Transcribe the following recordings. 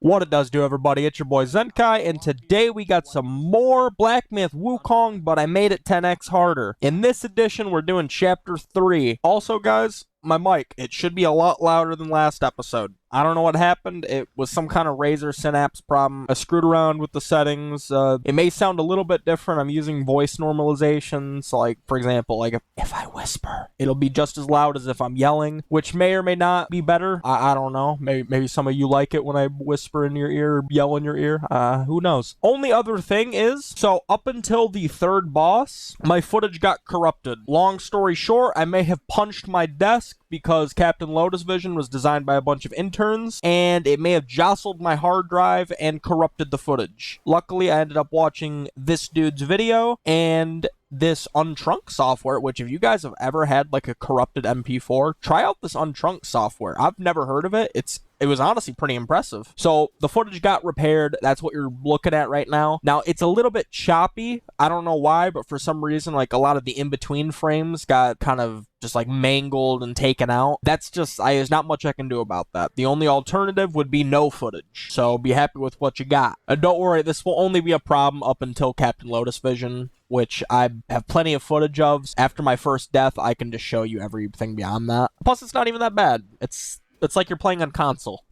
What it does do, everybody, it's your boy Zenkai, and today we got some more Black Myth Wukong, but I made it 10x harder. In this edition, we're doing Chapter 3. Also, guys, my mic, it should be a lot louder than last episode. I don't know what happened. It was some kind of Razer Synapse problem. I screwed around with the settings. It may sound a little bit different. I'm using voice normalization. So, like, for example, like if I whisper, it'll be just as loud as if I'm yelling, which may or may not be better. I don't know. Maybe some of you like it when I whisper in your ear, or yell in your ear. Who knows? Only other thing is, so up until the third boss, my footage got corrupted. Long story short, I may have punched my desk because Captain Lotus-Vision was designed by a bunch of interns, and it may have jostled my hard drive and corrupted the footage. Luckily, I ended up watching this dude's video, and this untrunk software, which if you guys have ever had like a corrupted MP4, try out this untrunk software. I've never heard of it. It was honestly pretty impressive. So the footage got repaired. That's what you're looking at right now. Now it's a little bit choppy. I don't know why, but for some reason, like a lot of the in-between frames got kind of just like mangled and taken out. That's just, there's not much I can do about that. The only alternative would be no footage. So be happy with what you got. And don't worry, this will only be a problem up until Captain Lotus-Vision, which I have plenty of footage of. After my first death, I can just show you everything beyond that. Plus, it's not even that bad. It's like you're playing on console.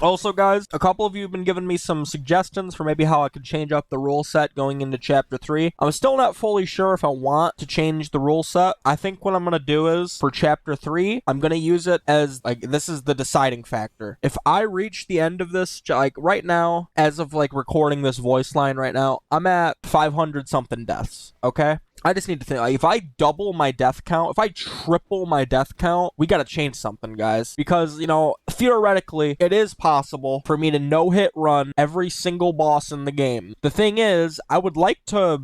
Also, guys, a couple of you have been giving me some suggestions for maybe how I could change up the rule set going into Chapter 3. I'm still not fully sure if I want to change the rule set. I think what I'm going to do is, for Chapter 3, I'm going to use it as, like, this is the deciding factor. If I reach the end of this, like, right now, as of, like, recording this voice line right now, I'm at 500-something deaths, okay? I just need to think, like, if I double my death count, if I triple my death count, we gotta change something, guys. Because, you know, theoretically, it is possible for me to no-hit run every single boss in the game. The thing is, I would like to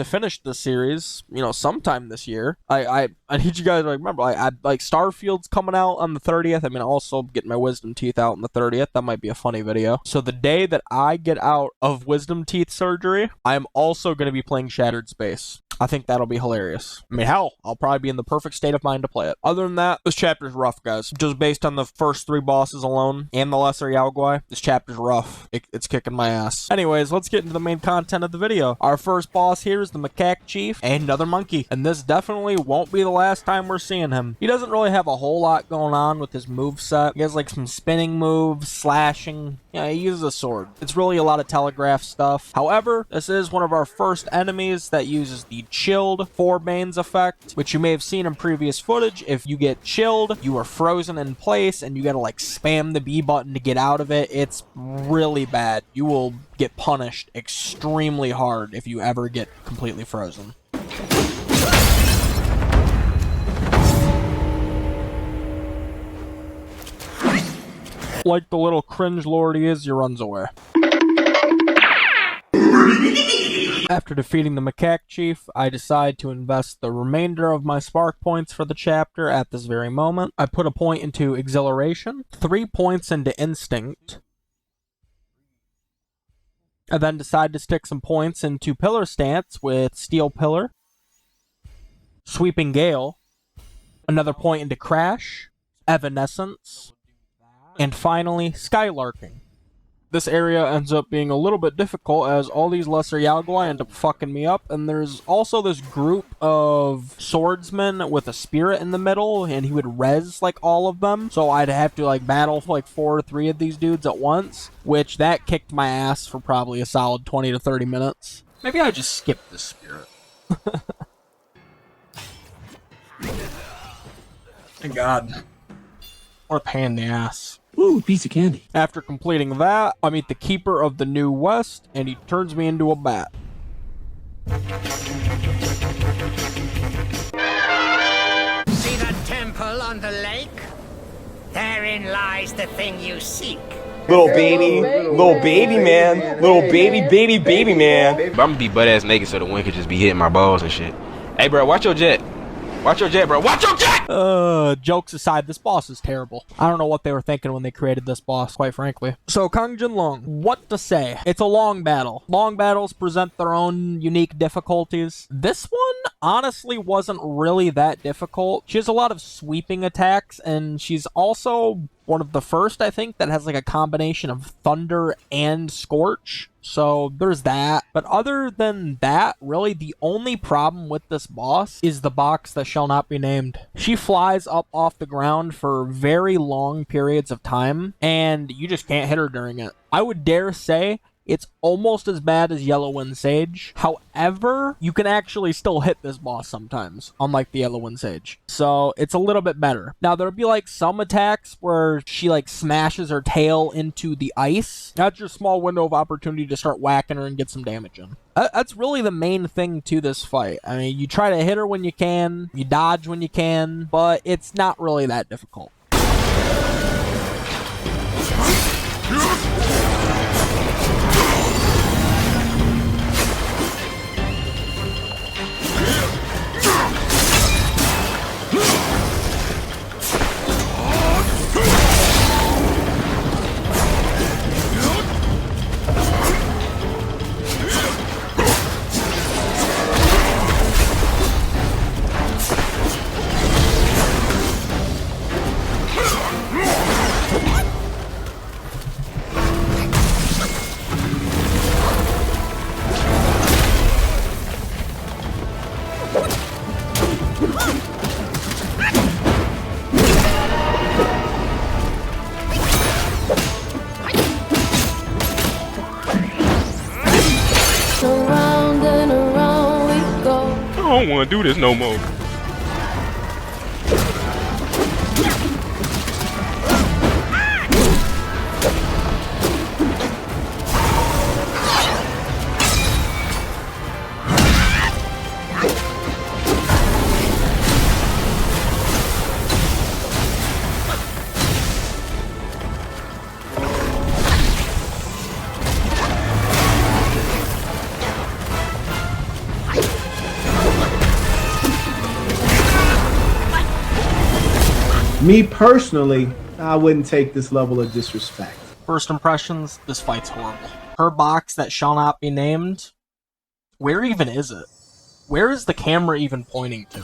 finish this series, you know, sometime this year. I need you guys to remember, like, Starfield's coming out on the 30th. I mean, also getting my wisdom teeth out on the 30th. That might be a funny video. So the day that I get out of wisdom teeth surgery, I am also going to be playing Shattered Space. I think that'll be hilarious. I mean, hell, I'll probably be in the perfect state of mind to play it. Other than that, this chapter's rough, guys. Just based on the first 3 bosses alone and the Lesser Yao Guai, this chapter's rough. It's kicking my ass. Anyways, let's get into the main content of the video. Our first boss here is the Macaque Chief, and another monkey. And this definitely won't be the last time we're seeing him. He doesn't really have a whole lot going on with his moveset. He has like some spinning moves, slashing. Yeah, he uses a sword. It's really a lot of telegraph stuff. However, this is one of our first enemies that uses the chilled Forbane's effect, which you may have seen in previous footage. If you get chilled, you are frozen in place and you gotta like spam the B button to get out of it. It's really bad. You will get punished extremely hard if you ever get completely frozen. Like the little cringe lord he is, he runs away. After defeating the Macaque Chief, I decide to invest the remainder of my spark points for the chapter at this very moment. I put a point into Exhilaration, 3 points into Instinct. I then decide to stick some points into Pillar Stance with Steel Pillar, Sweeping Gale, another point into Crash, Evanescence, and finally, Skylarking. This area ends up being a little bit difficult as all these Lesser Yao Guai end up fucking me up, and there's also this group of swordsmen with a spirit in the middle, and he would res like all of them, so I'd have to like battle like 4 or 3 of these dudes at once, which that kicked my ass for probably a solid 20 to 30 minutes. Maybe I just skipped the spirit. Thank God. What a pain in the ass. Ooh, piece of candy. After completing that, I meet the Keeper of the New West, and he turns me into a bat. See that temple on the lake? Therein lies the thing you seek. Little baby man, little baby man. I'm gonna be butt ass naked so the wind could just be hitting my balls and shit. Hey, bro, watch your jet. Watch your jet, bro. Watch your jet! Jokes aside, this boss is terrible. I don't know what they were thinking when they created this boss, quite frankly. So, Kang-Jin Loong. What to say? It's a long battle. Long battles present their own unique difficulties. This one, honestly wasn't really that difficult. She has a lot of sweeping attacks, and she's also one of the first, I think, that has like a combination of Thunder and Scorch. So there's that. But other than that, really the only problem with this boss is the box that shall not be named. She flies up off the ground for very long periods of time, and you just can't hit her during it. I would dare say it's almost as bad as Yellow Wind Sage. However, you can actually still hit this boss sometimes, unlike the Yellow Wind Sage. So it's a little bit better. Now, there'll be like some attacks where she like smashes her tail into the ice. That's your small window of opportunity to start whacking her and get some damage in. That's really the main thing to this fight. I mean, you try to hit her when you can, you dodge when you can, but it's not really that difficult. I don't want to do this no more. Me personally, I wouldn't take this level of disrespect. First impressions, this fight's horrible. Her box that shall not be named, where even is it? Where is the camera even pointing to?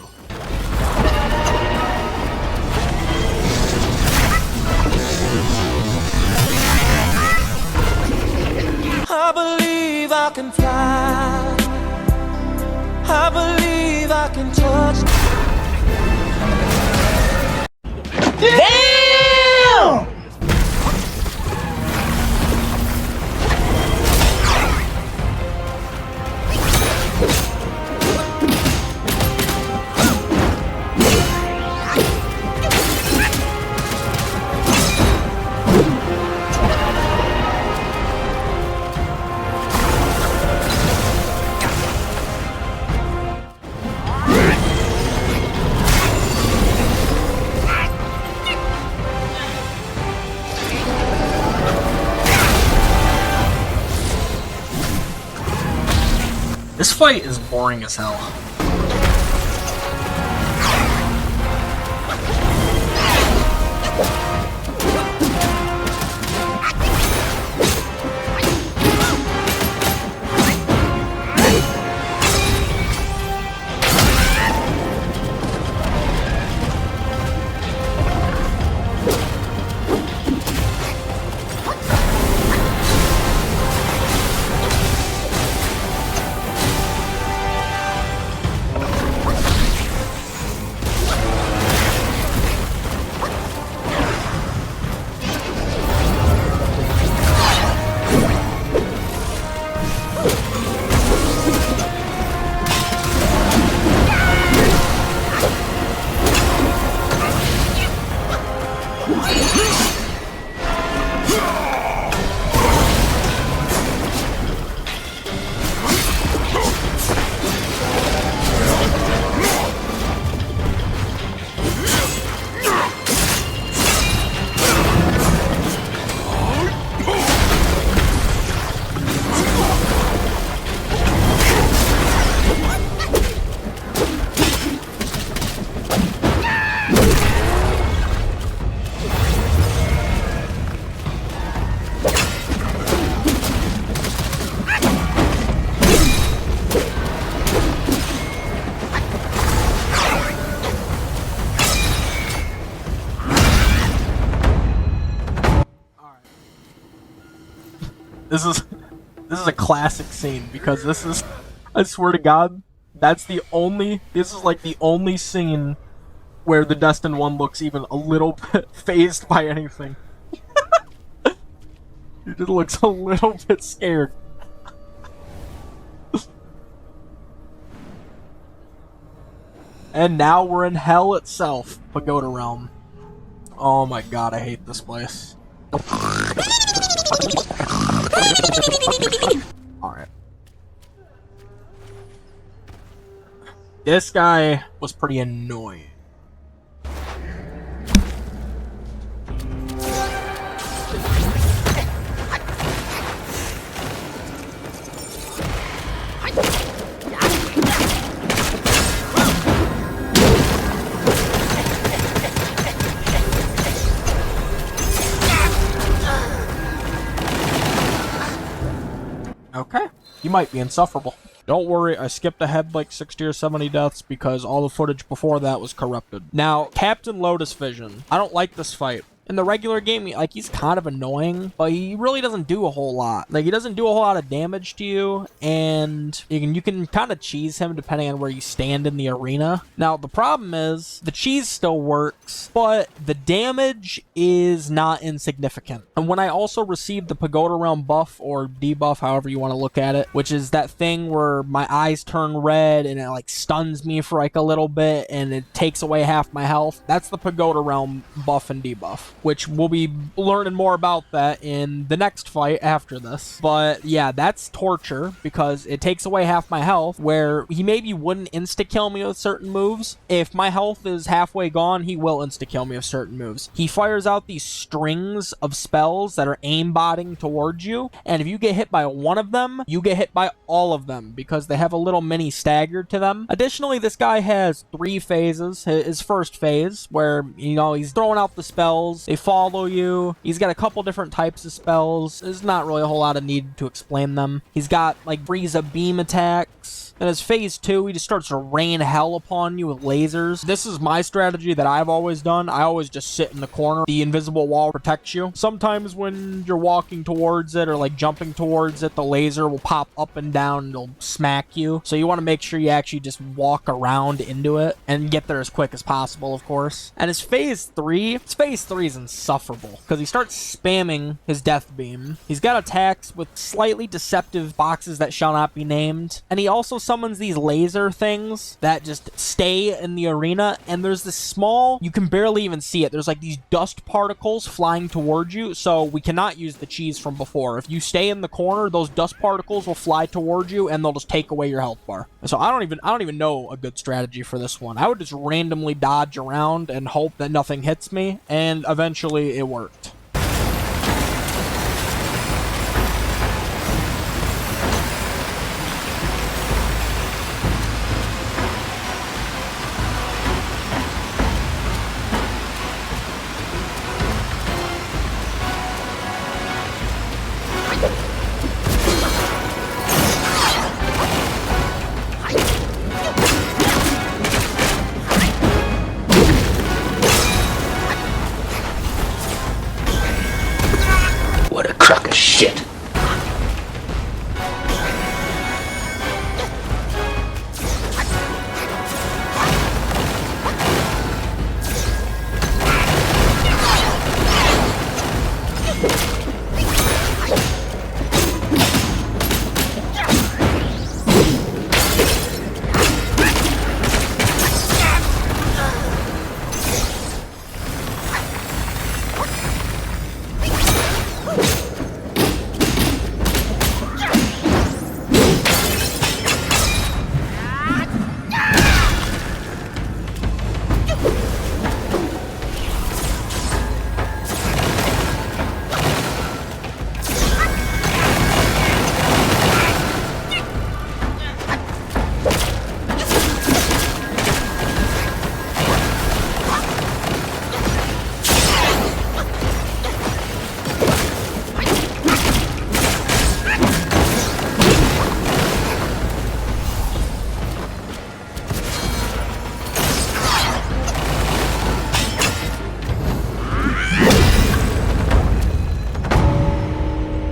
I believe I can fly. I believe I can touch. Damn! This fight is boring as hell. This is a classic scene because this is, I swear to God, this is like the only scene where the Destined One looks even a little bit phased by anything. He just looks a little bit scared. And now we're in hell itself, Pagoda Realm. Oh my god, I hate this place. Alright. This guy was pretty annoying. Okay, you might be insufferable. Don't worry, I skipped ahead like 60 or 70 deaths because all the footage before that was corrupted. Now, Captain Lotus-Vision. I don't like this fight. In the regular game, like, he's kind of annoying, but he really doesn't do a whole lot. Like, he doesn't do a whole lot of damage to you, and you can kind of cheese him depending on where you stand in the arena. Now, the problem is, the cheese still works, but the damage is not insignificant. And when I also received the Pagoda Realm buff, or debuff, however you want to look at it, which is that thing where my eyes turn red, and it, like, stuns me for, like, a little bit, and it takes away half my health, that's the Pagoda Realm buff and debuff, which we'll be learning more about that in the next fight after this. But yeah, that's torture because it takes away half my health, where he maybe wouldn't insta-kill me with certain moves. If my health is halfway gone, he will insta-kill me with certain moves. He fires out these strings of spells that are aimbotting towards you, and if you get hit by one of them, you get hit by all of them because they have a little mini stagger to them. Additionally, this guy has 3 phases. His first phase, where, you know, he's throwing out the spells, they follow you. He's got a couple different types of spells. There's not really a whole lot of need to explain them. He's got, like, Frieza beam attacks. And as phase 2, he just starts to rain hell upon you with lasers. This is my strategy that I've always done. I always just sit in the corner. The invisible wall protects you. Sometimes when you're walking towards it or, like, jumping towards it, the laser will pop up and down and it'll smack you. So you want to make sure you actually just walk around into it and get there as quick as possible, of course. And his phase 3 is insufferable because he starts spamming his death beam. He's got attacks with slightly deceptive boxes that shall not be named. And he also summons these laser things that just stay in the arena, and there's this small, you can barely even see it, there's like these dust particles flying towards you, so we cannot use the cheese from before. If you stay in the corner, those dust particles will fly towards you and they'll just take away your health bar. So I don't even know a good strategy for this one. I would just randomly dodge around and hope that nothing hits me, and eventually it worked.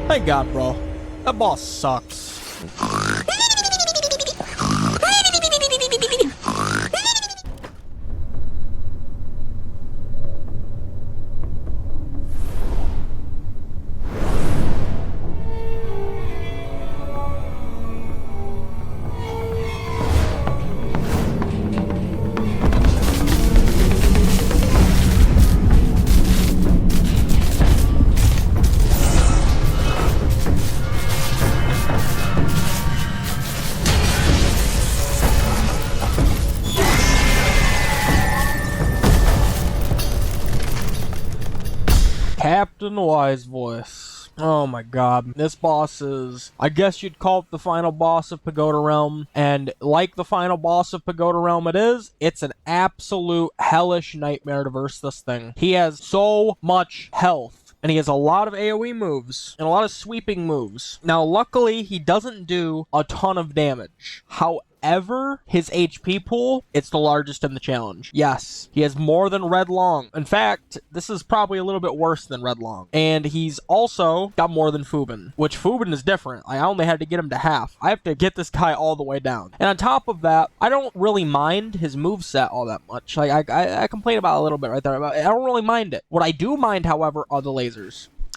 Thank God, bro. That boss sucks. Captain Wise Voice. Oh my god. This boss is, I guess you'd call it the final boss of Pagoda Realm. And like the final boss of Pagoda Realm it's an absolute hellish nightmare to verse this thing. He has so much health. And he has a lot of AoE moves and a lot of sweeping moves. Now, luckily, he doesn't do a ton of damage. However, his HP pool, it's the largest in the challenge. Yes, he has more than Red Loong. In fact, this is probably a little bit worse than Red Loong. And he's also got more than Fubin, which Fubin is different. I only had to get him to half. I have to get this guy all the way down. And on top of that, I don't really mind his moveset all that much. Like, I complain about it a little bit right there. But I don't really mind it. What I do mind, however, are the lasers.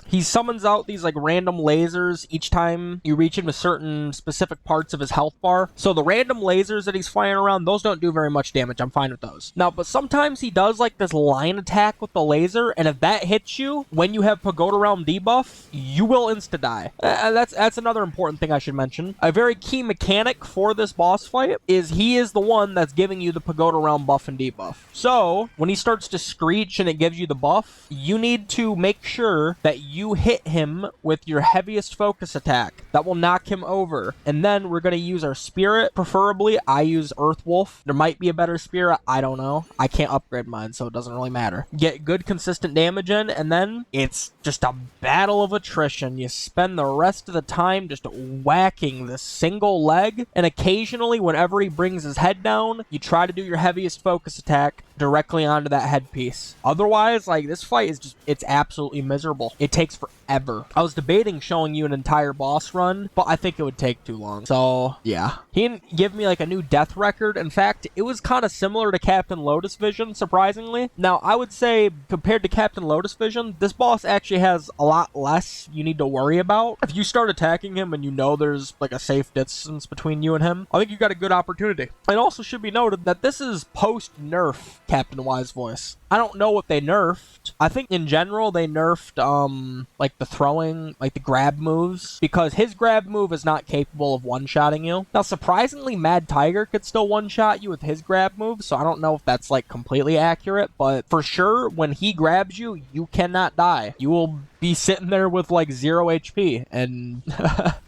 He summons out these like random lasers each time you reach into certain specific parts of his health bar. So the random lasers that he's firing around, those don't do very much damage. I'm fine with those. Now, but sometimes he does like this line attack with the laser, and if that hits you when you have Pagoda Realm debuff, you will insta-die. That's another important thing I should mention. A very key mechanic for this boss fight is he is the one that's giving you the Pagoda Realm buff and debuff. So when he starts to screech and it gives you the buff, you need to make sure that you hit him with your heaviest focus attack. That will knock him over. And then we're going to use our spirit. Preferably, I use Earth Wolf. There might be a better spirit. I don't know. I can't upgrade mine, so it doesn't really matter. Get good, consistent damage in, and then it's just a battle of attrition. You spend the rest of the time just whacking this single leg, and occasionally, whenever he brings his head down, you try to do your heaviest focus attack directly onto that headpiece. Otherwise, like, this fight is just, it's absolutely miserable. It takes forever. I was debating showing you an entire boss run, but I think it would take too long. So, yeah. He didn't give me, like, a new death record. In fact, it was kind of similar to Captain Lotus-Vision, surprisingly. Now, I would say, compared to Captain Lotus-Vision, this boss actually has a lot less you need to worry about. If you start attacking him and you know there's, like, a safe distance between you and him, I think you got a good opportunity. It also should be noted that this is post-nerf Captain Wise Voice. I don't know what they nerfed. I think in general they nerfed like the throwing, like the grab moves, because his grab move is not capable of one-shotting you. Now surprisingly, Mad Tiger could still one-shot you with his grab move, so I don't know if that's like completely accurate, but for sure when he grabs you, you cannot die. You will be sitting there with like 0 HP, and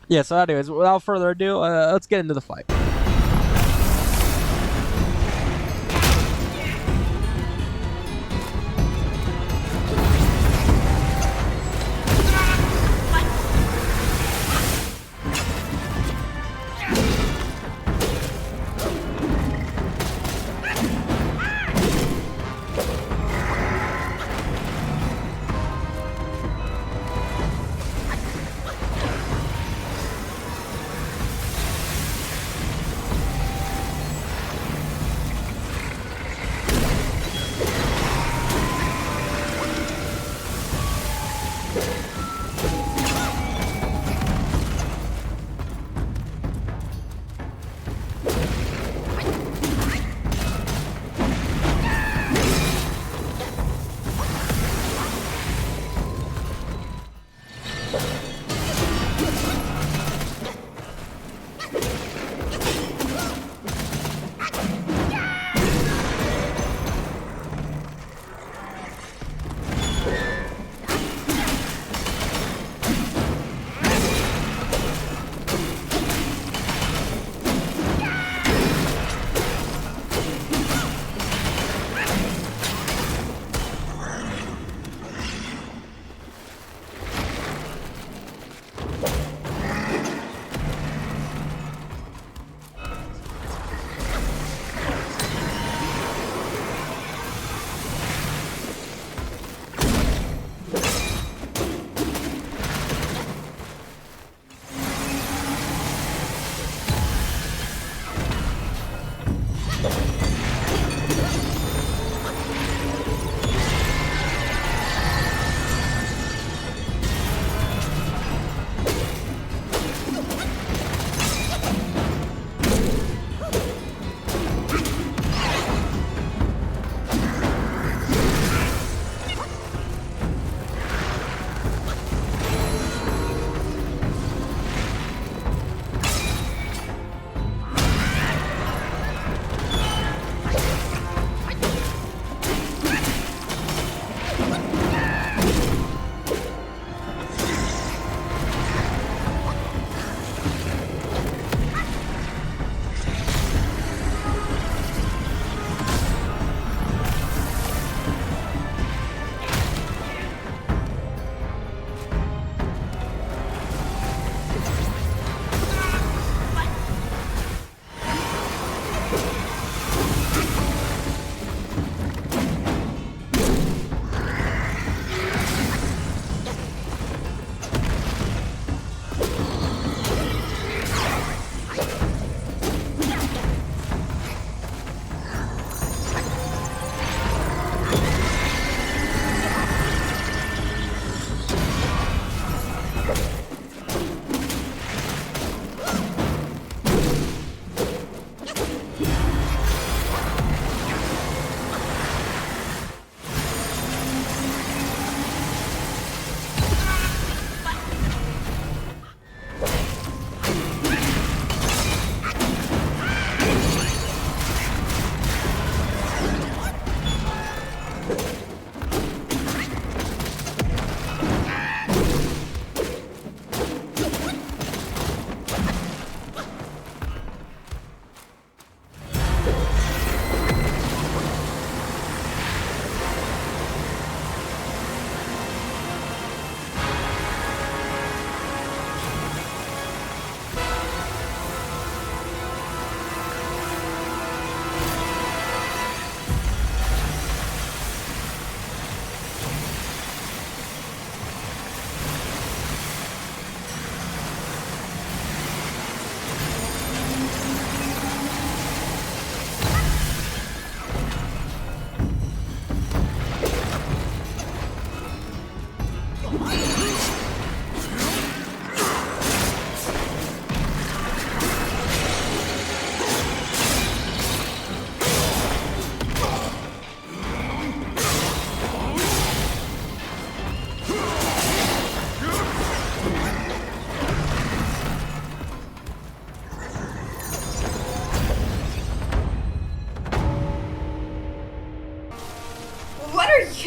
yeah, so anyways, without further ado, let's get into the fight.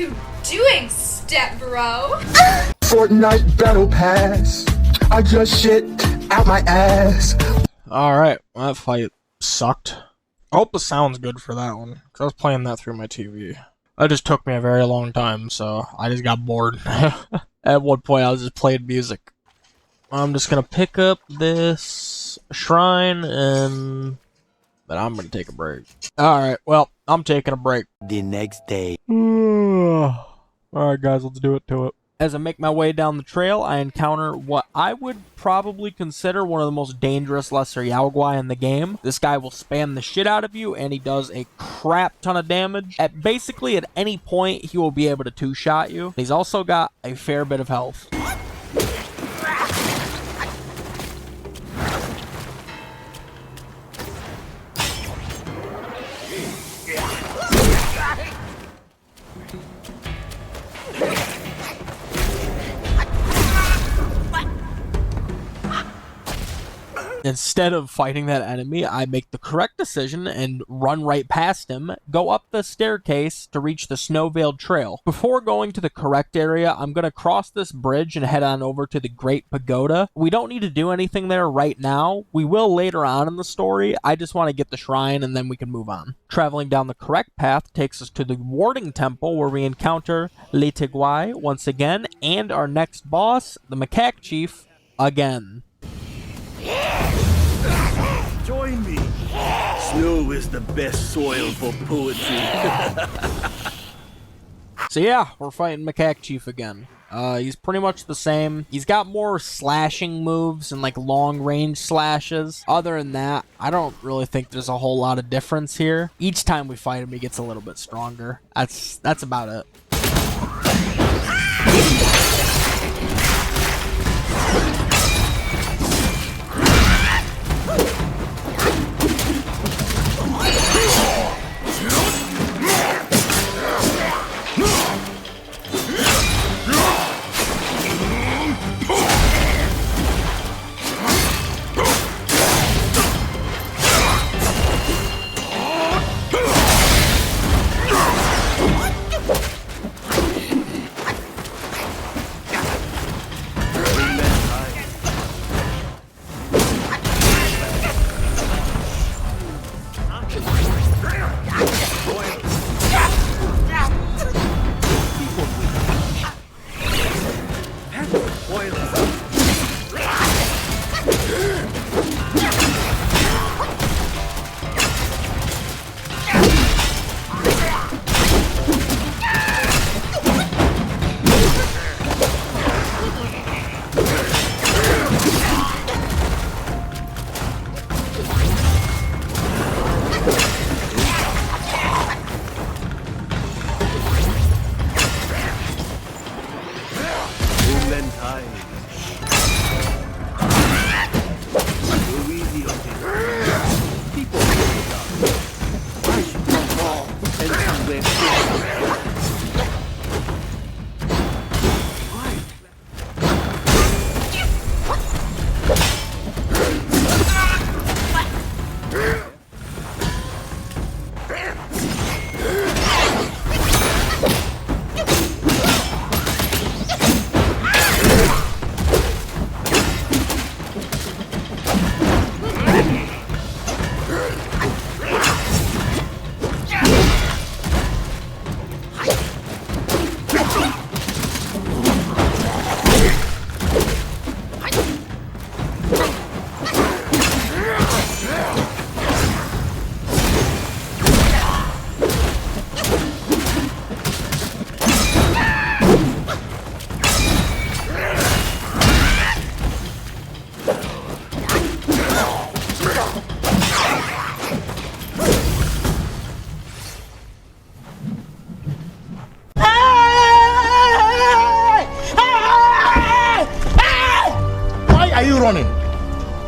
you doing, step bro? Fortnite Battle Pass. I just shit out my ass. Alright, well, that fight sucked. I hope the sound's good for that one, because I was playing that through my TV. That just took me a very long time, so I just got bored. At one point, I was just playing music. I'm just gonna pick up this shrine, and then I'm gonna take a break. Alright, well, I'm taking a break. The next day. Alright guys, let's do it to it. As I make my way down the trail, I encounter what I would probably consider one of the most dangerous Lesser Yao Guai in the game. This guy will spam the shit out of you, and he does a crap ton of damage. Basically, at any point, he will be able to two-shot you. He's also got a fair bit of health. Instead of fighting that enemy, I make the correct decision and run right past him, go up the staircase to reach the snow-veiled trail. Before going to the correct area, I'm going to cross this bridge and head on over to the Great Pagoda. We don't need to do anything there right now. We will later on in the story. I just want to get the shrine and then we can move on. Traveling down the correct path takes us to the Warding Temple, where we encounter Yin-Tiger Guai once again, and our next boss, the Macaque Chief, again. Join me. Snow is the best soil for poetry. So yeah, we're fighting Macaque Chief again. He's pretty much the same. He's got more slashing moves and like long range slashes. Other than that, I don't really think there's a whole lot of difference here. Each time we fight him, he gets a little bit stronger. That's about it.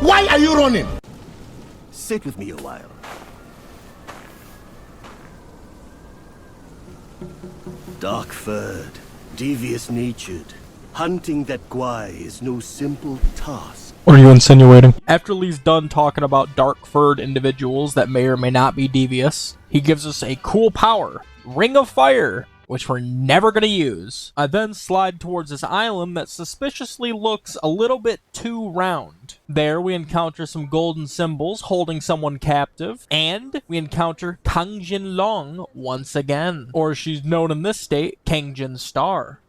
Why are you running? Sit with me a while. Dark-furred, devious-natured, hunting that Guai is no simple task. What are you insinuating? After Lee's done talking about dark-furred individuals that may or may not be devious, he gives us a cool power, Ring of Fire. which we're never going to use. I then slide towards this island that suspiciously looks a little bit too round. There we encounter some golden symbols holding someone captive, and we encounter Kang-Jin Loong once again, or as she's known in this state, Kang-Jin Star.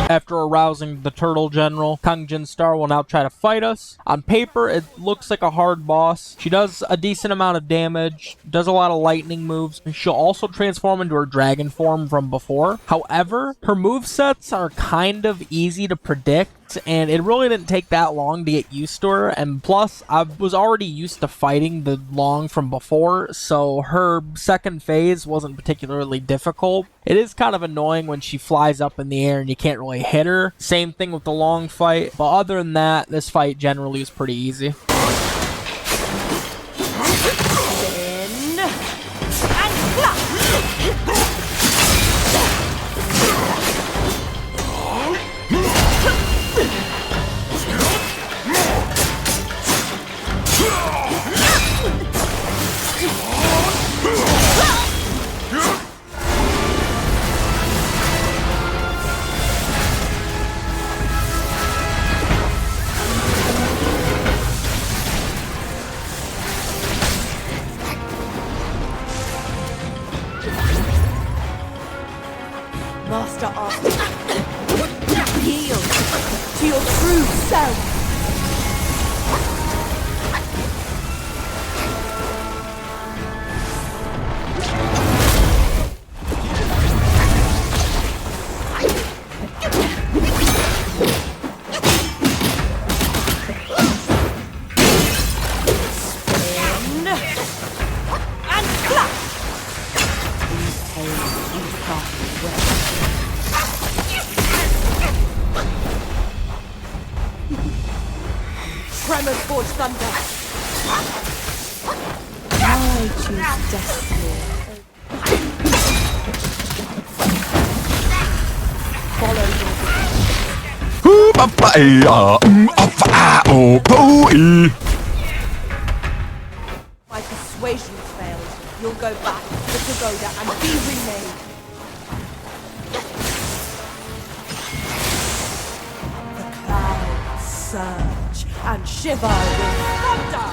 After arousing the Turtle General, Kang-Jin Star will now try to fight us. On paper, it looks like a hard boss. She does a decent amount of damage, does a lot of lightning moves, and she'll also transform into her dragon form from before. However, her movesets are kind of easy to predict, and it really didn't take that long to get used to her, and plus, I was already used to fighting the Loong from before, so her second phase wasn't particularly difficult. It is kind of annoying when she flies up in the air and you can't really hit her. Same thing with the Loong fight, but other than that, this fight generally is pretty easy. Master Arthur, yield to your true self. Spin and clap. Tremors forge thunder. I choose destiny. Follow my persuasion fails. You'll go back to the pagoda and be remade. The clouds surge and shiver with thunder.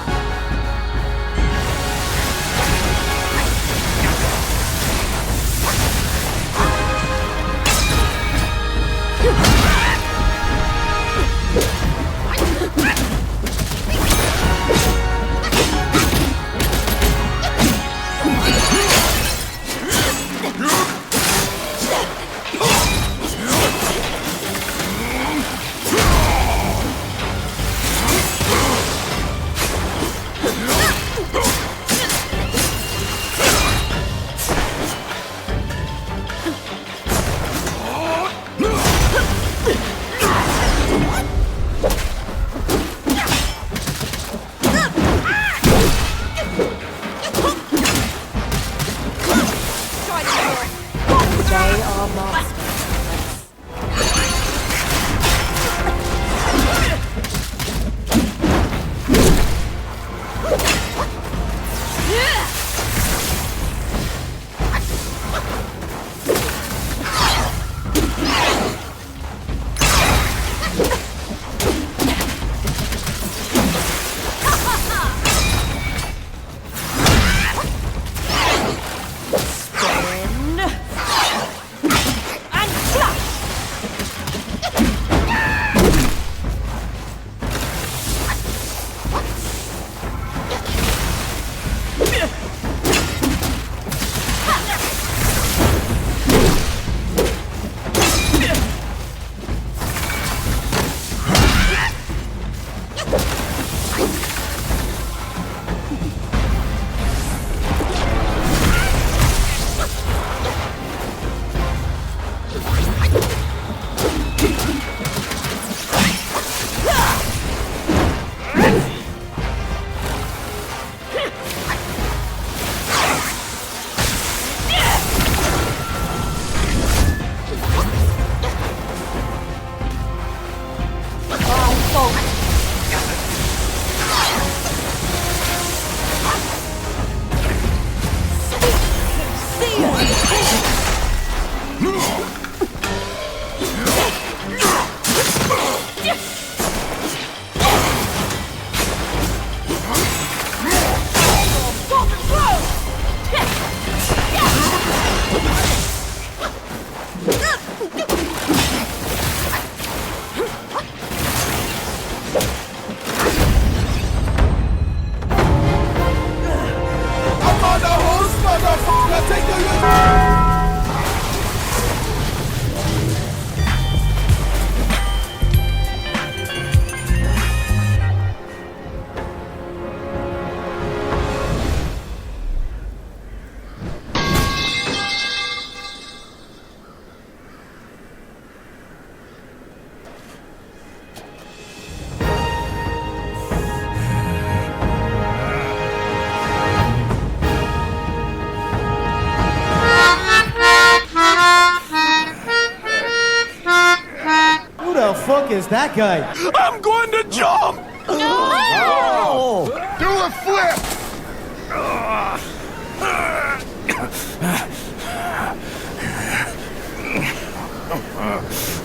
is that guy? I'm going to jump! No! Do a flip!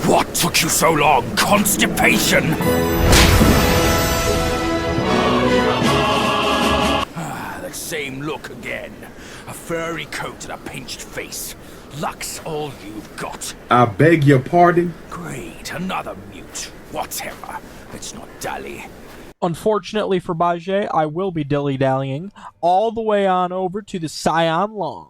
What took you so long? Constipation? The same look again. A furry coat and a pinched face. Luck's all you've got. I beg your pardon? Great, another mute. Whatever. Let's not dally. Unfortunately for Bajie, I will be dilly-dallying all the way on over to the Cyan Loong.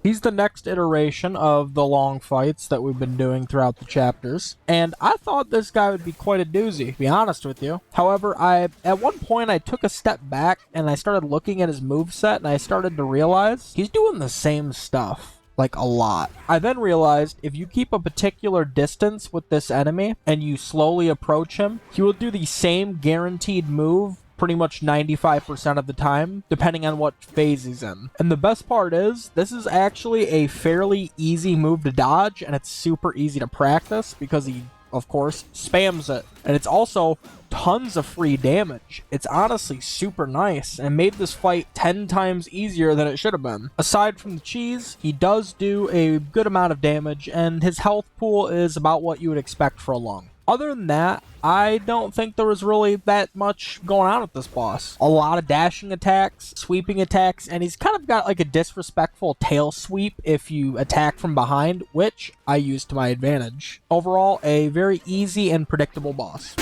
He's the next iteration of the long fights that we've been doing throughout the chapters, and I thought this guy would be quite a doozy, to be honest with you. However, at one point I took a step back and I started looking at his moveset and I started to realize he's doing the same stuff. Like, a lot. I then realized if you keep a particular distance with this enemy and you slowly approach him, he will do the same guaranteed move pretty much 95% of the time, depending on what phase he's in. And the best part is, this is actually a fairly easy move to dodge, and it's super easy to practice because he, of course, spams it. And it's also tons of free damage. It's honestly super nice and made this fight 10 times easier than it should have been. Aside from the cheese, he does do a good amount of damage, and his health pool is about what you would expect for a Loong. Other than that, I don't think there was really that much going on with this boss. A lot of dashing attacks, sweeping attacks, and he's kind of got like a disrespectful tail sweep if you attack from behind, which I use to my advantage. Overall, a very easy and predictable boss.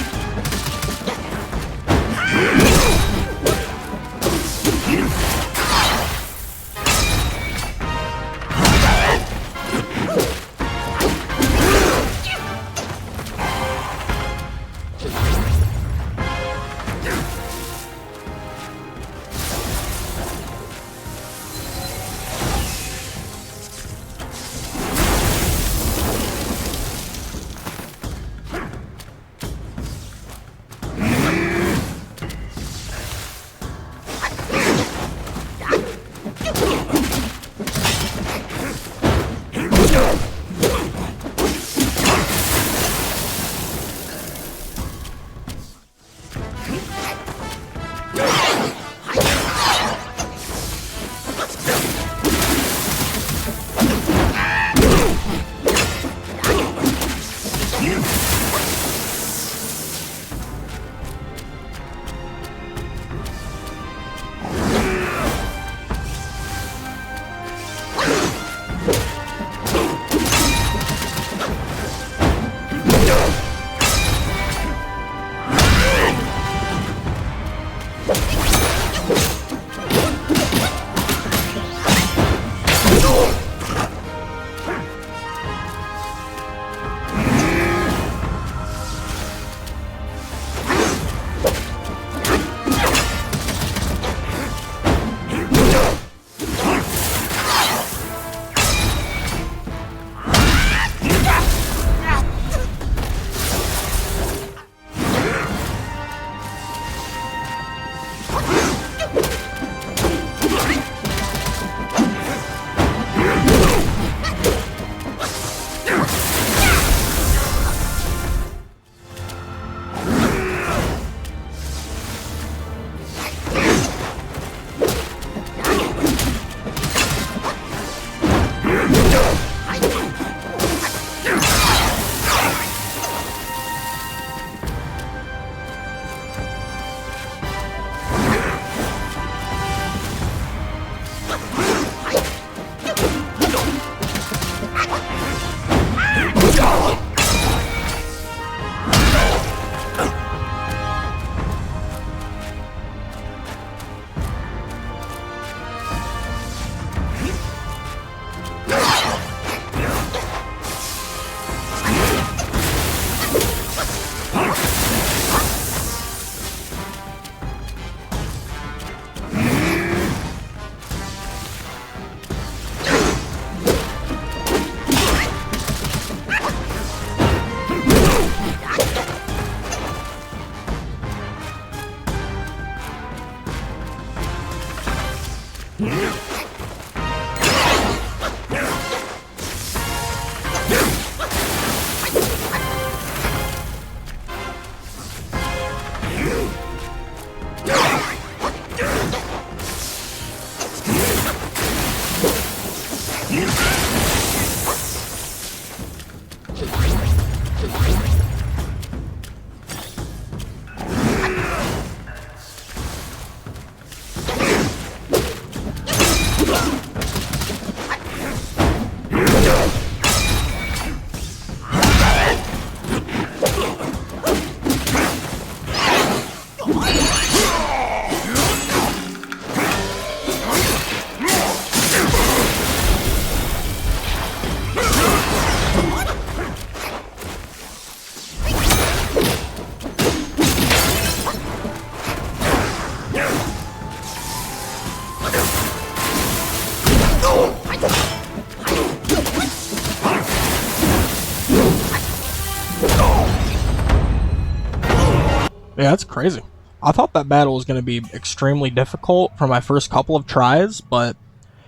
Yeah, that's crazy. I thought that battle was going to be extremely difficult for my first couple of tries, but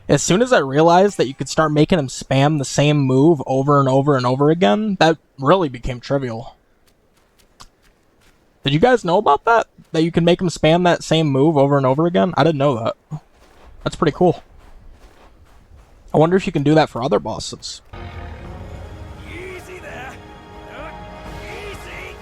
as soon as I realized that you could start making him spam the same move over and over and over again, that really became trivial. Did you guys know about that? That you can make him spam that same move over and over again? I didn't know that. That's pretty cool. I wonder if you can do that for other bosses. Easy there. Easy.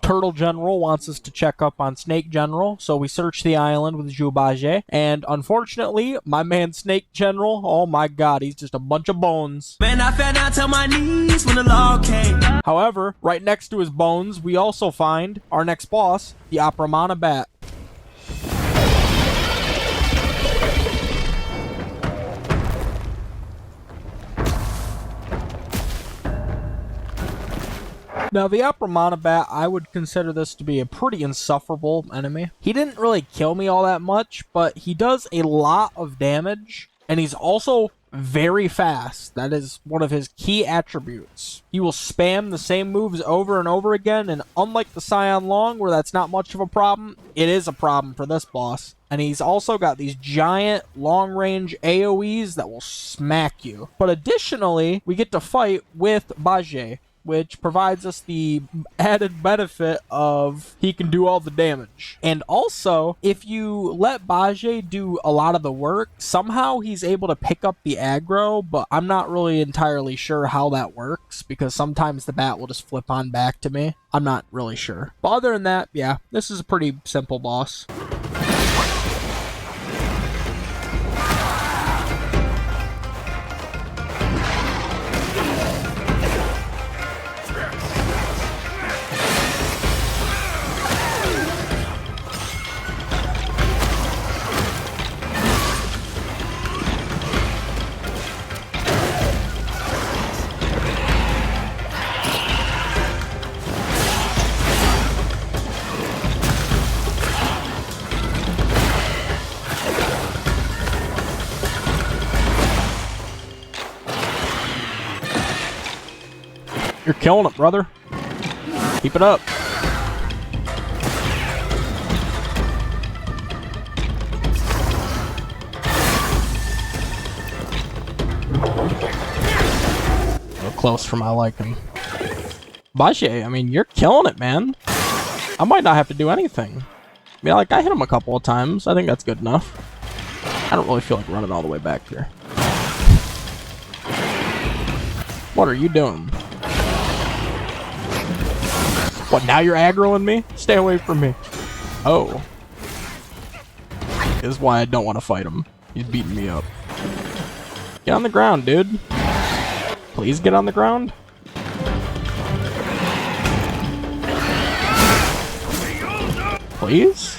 Turtle General wants us to check up on Snake General, so we search the island with Zhubaje, and unfortunately, my man Snake General, oh my god, he's just a bunch of bones. Man, I fell down to my knees when the law came. However, right next to his bones, we also find our next boss, the Apramana Bat. Now, the Apramana Bat, I would consider this to be a pretty insufferable enemy. He didn't really kill me all that much, but he does a lot of damage, and he's also very fast. That is one of his key attributes. He will spam the same moves over and over again, and unlike the Cyan Loong, where that's not much of a problem, it is a problem for this boss. And he's also got these giant long-range AoEs that will smack you. But additionally, we get to fight with Baje, which provides us the added benefit of he can do all the damage. And also, if you let Baje do a lot of the work, somehow he's able to pick up the aggro, but I'm not really entirely sure how that works, because sometimes the bat will just flip on back to me. I'm not really sure. But other than that, yeah, this is a pretty simple boss. You're killing it, brother. Keep it up. A little close for my liking. Baje, I mean, you're killing it, man. I might not have to do anything. I mean, like, I hit him a couple of times. I think that's good enough. I don't really feel like running all the way back here. What are you doing? What, now you're aggroing me? Stay away from me. Oh. This is why I don't want to fight him. He's beating me up. Get on the ground, dude. Please get on the ground. Please?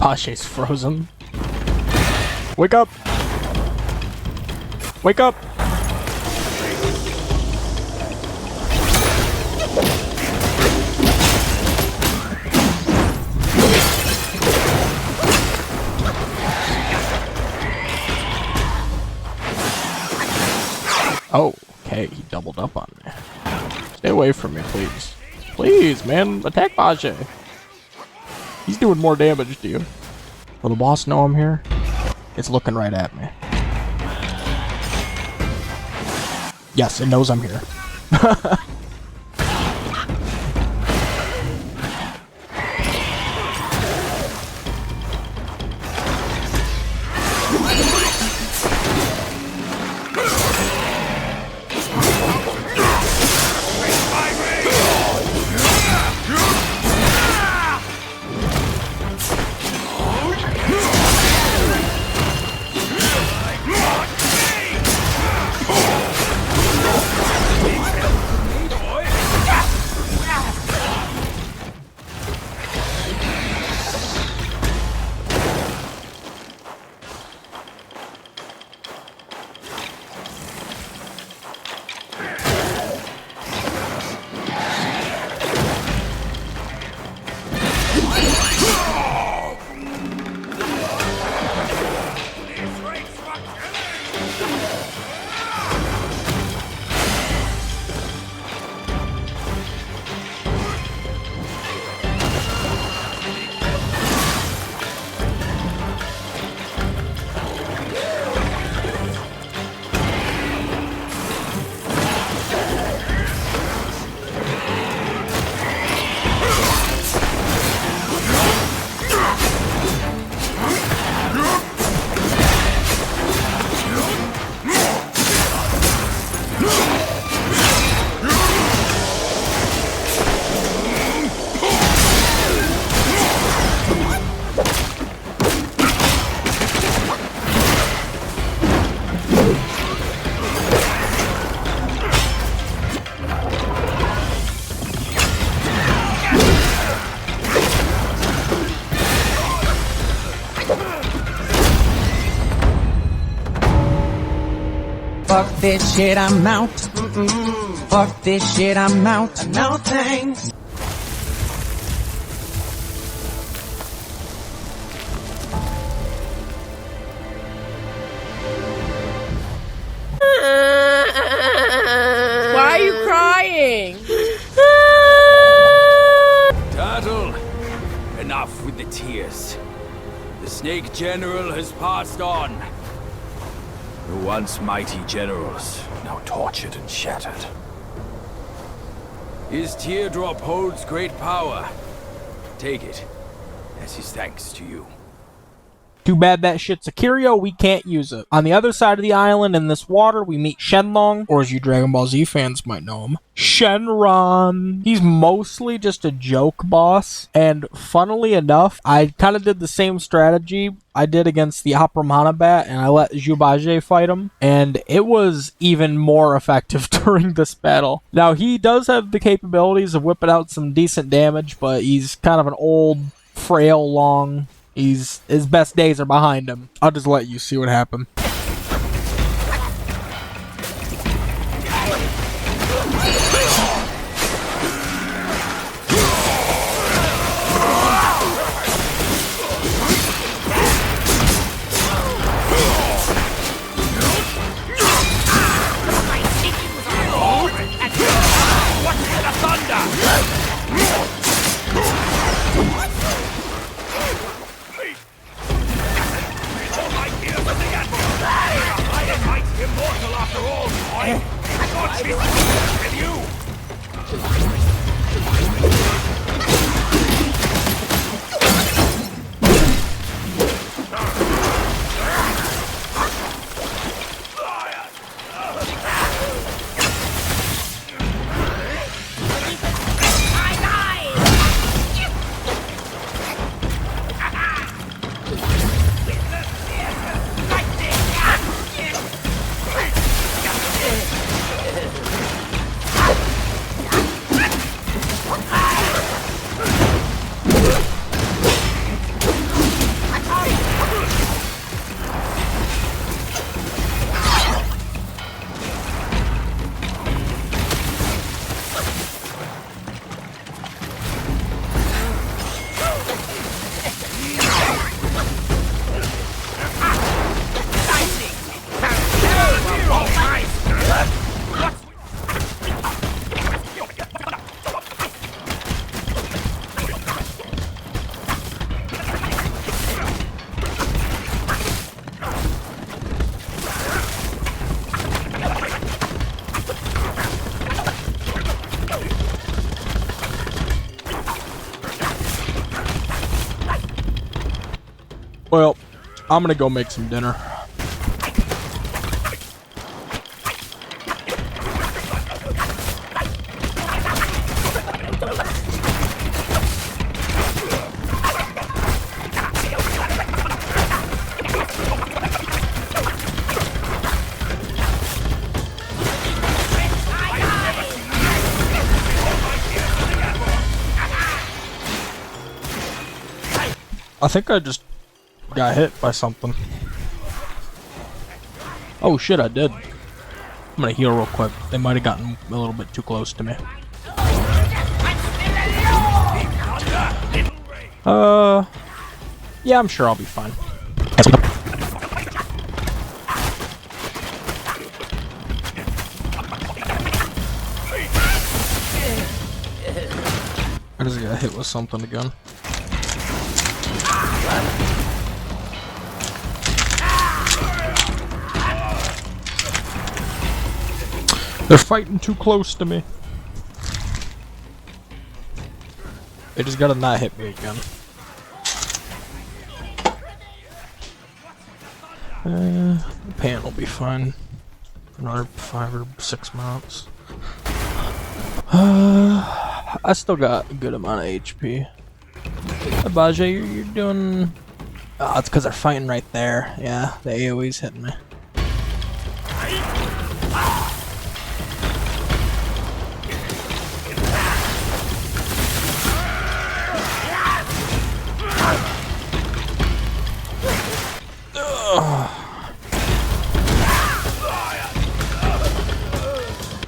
Baje's frozen. Wake up! Wake up! doubled up on me. Stay away from me, please. Please, man. Attack Macaque. He's doing more damage to you. Will the boss know I'm here? It's looking right at me. Yes, it knows I'm here. Fuck this shit, I'm out. Fuck this shit, I'm out. No thanks. Why are you crying? Turtle, enough with the tears. The Snake General has passed on. The once mighty generals, now tortured and shattered. His teardrop holds great power. Take it, as his thanks to you. Too bad that shit's a curio, we can't use it. On the other side of the island in this water, we meet Chen Loong, or as you Dragon Ball Z fans might know him, Shenron. He's mostly just a joke boss, and funnily enough, I kind of did the same strategy I did against the Apramana Bat, and I let Zhubaje fight him, and it was even more effective during this battle. Now, he does have the capabilities of whipping out some decent damage, but he's kind of an old, frail Loong. His best days are behind him. I'll just let you see what happened. Well, I'm gonna go make some dinner. I think I just got hit by something. Oh shit, I did. I'm gonna heal real quick. They might have gotten a little bit too close to me. Yeah, I'm sure I'll be fine. I just got hit with something again. They're fighting too close to me. They just gotta not hit me again. The pan will be fine for another 5 or 6 minutes. I still got a good amount of HP. Baja, you're doing... Oh, it's because they're fighting right there. Yeah, the AoE's hitting me.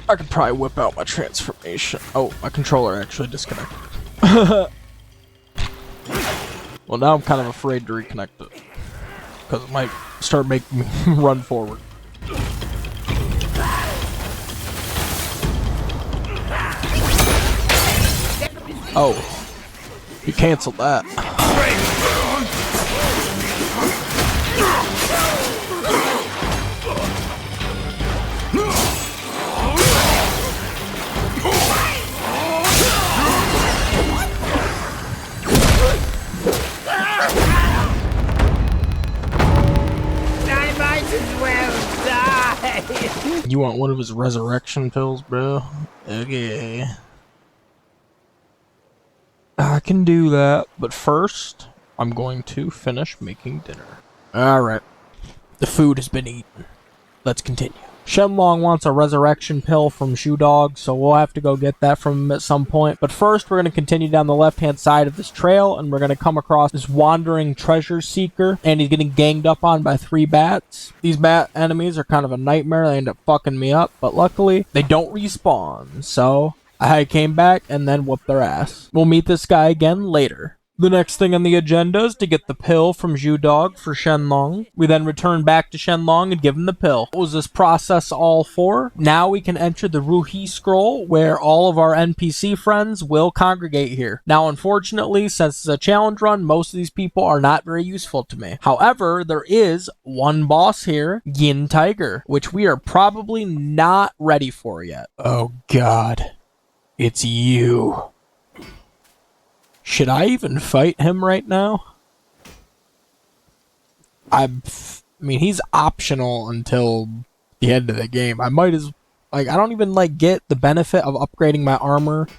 I could probably whip out my transformation. Oh, my controller actually disconnected. Well, now I'm kind of afraid to reconnect it, because it might start making me run forward. Oh, you canceled that. You want one of his resurrection pills, bro? Okay. I can do that, but first, I'm going to finish making dinner. Alright. The food has been eaten. Let's continue. Chen Loong wants a resurrection pill from Shoe Dog, so we'll have to go get that from him at some point. But first, we're going to continue down the left-hand side of this trail, and we're going to come across this wandering treasure seeker, and he's getting ganged up on by 3 bats. These bat enemies are kind of a nightmare. They end up fucking me up, but luckily, they don't respawn, so I came back and then whooped their ass. We'll meet this guy again later. The next thing on the agenda is to get the pill from Shoe Dog for Chen Loong. We then return back to Chen Loong and give him the pill. What was this process all for? Now we can enter the Ruhi scroll, where all of our NPC friends will congregate here. Now, unfortunately, since it's a challenge run, most of these people are not very useful to me. However, there is one boss here, Yin Tiger, which we are probably not ready for yet. Oh god. It's you. Should I even fight him right now? I mean, he's optional until the end of the game. I might as... Like, I don't even, like, get the benefit of upgrading my armor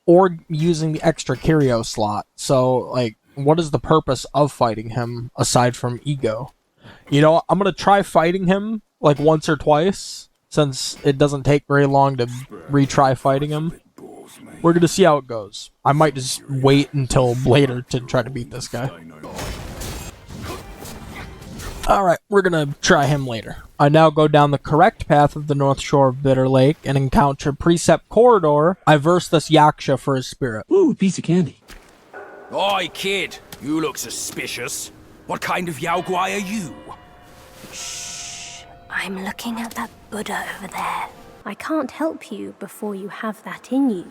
or using the extra curio slot. So, like, what is the purpose of fighting him aside from ego? You know, I'm gonna try fighting him, like, once or twice, since it doesn't take very long to retry fighting him. We're gonna see how it goes. I might just wait until later to try to beat this guy. Alright, we're gonna try him later. I now go down the correct path of the north shore of Bitter Lake and encounter Precept Corridor. I verse this Yaksha for his spirit. Ooh, piece of candy. Oi, kid. You look suspicious. What kind of Yao Guai are you? Shh. I'm looking at that Buddha over there. I can't help you before you have that in you.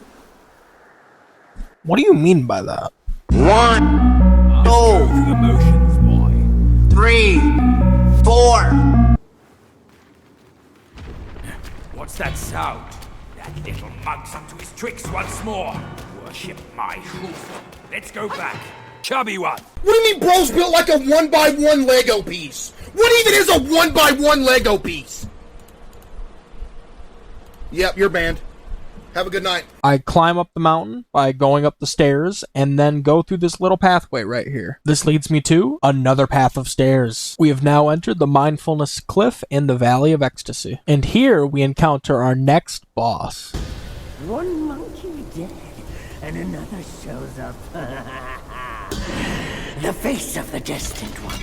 What do you mean by that? 1, 2, 3, 4. What's that sound? That little monk's up to his tricks once more. Worship my hoof. Let's go back. chubby one. What do you mean Bro's built like a 1x1 Lego piece? What even is a 1x1 Lego piece? Yep, you're banned. Have a good night. I climb up the mountain by going up the stairs and then go through this little pathway right here. This leads me to another path of stairs. We have now entered the Mindfulness Cliff in the Valley of Ecstasy. And here we encounter our next boss. One monkey dead, and another shows up. The face of the destined one.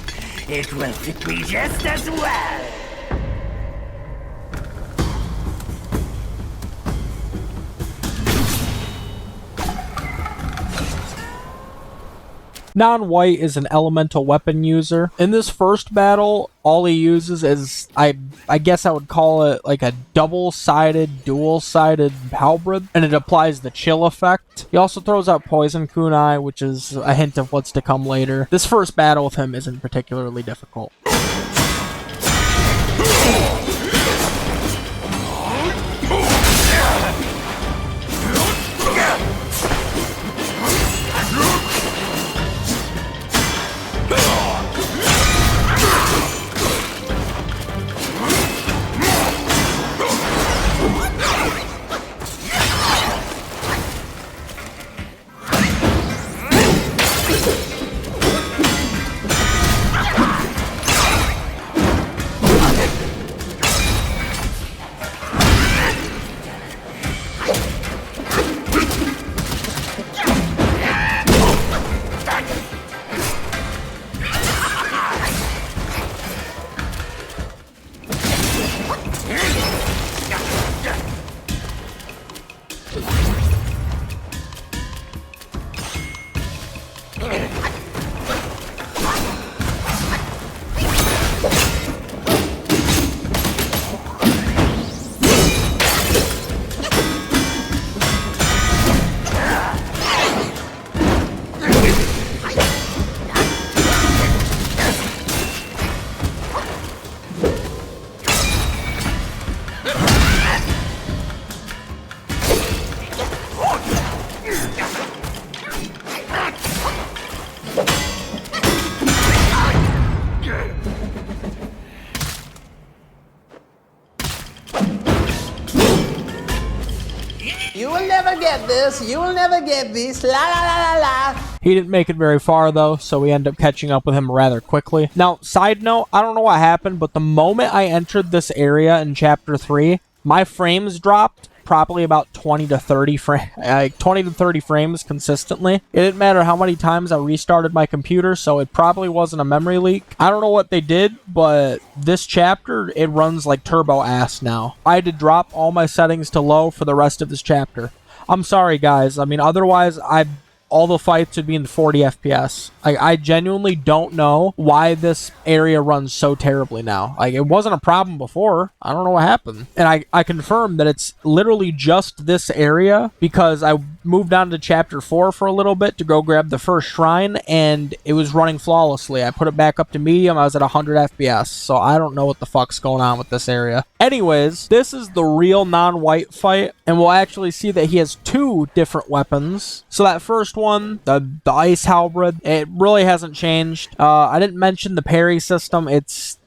It will fit me just as well. Non-white is an elemental weapon user. In this first battle, all he uses is, I guess I would call it like a double-sided, dual-sided halberd, and it applies the chill effect. He also throws out poison kunai, which is a hint of what's to come later. This first battle with him isn't particularly difficult. You will never get this. You will never get this. La la la la la. He didn't make it very far though, so we end up catching up with him rather quickly. Now, side note, I don't know what happened, but the moment I entered this area in Chapter 3, my frames dropped probably about 20 to 30 frames consistently. It didn't matter how many times I restarted my computer, so it probably wasn't a memory leak. I don't know what they did, but this chapter, it runs like turbo ass now. I had to drop all my settings to low for the rest of this chapter. I'm sorry, guys. I mean, otherwise, all the fights would be in 40 FPS. I genuinely don't know why this area runs so terribly now. Like, it wasn't a problem before. I don't know what happened. And I confirmed that it's literally just this area because I moved on to Chapter 4 for a little bit to go grab the first shrine, and it was running flawlessly. I put it back up to medium. I was at 100 FPS, so I don't know what the fuck's going on with this area. Anyways, this is the real non-white fight, and we'll actually see that he has two different weapons. So that first one, the ice halberd, it really hasn't changed. I didn't mention the parry system.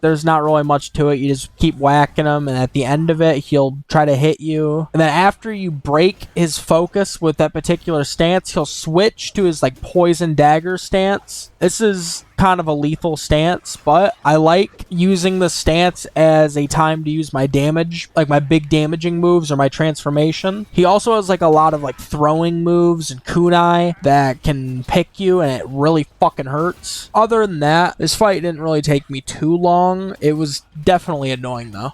There's not really much to it. You just keep whacking him, and at the end of it, he'll try to hit you. And then after you break his focus with that particular stance, he'll switch to his like poison dagger stance. This is kind of a lethal stance, but I like using the stance as a time to use my damage, like my big damaging moves or my transformation. He also has like a lot of like throwing moves and kunai that can pick you, and it really fucking hurts. Other than that, this fight didn't really take me too long. It was definitely annoying though.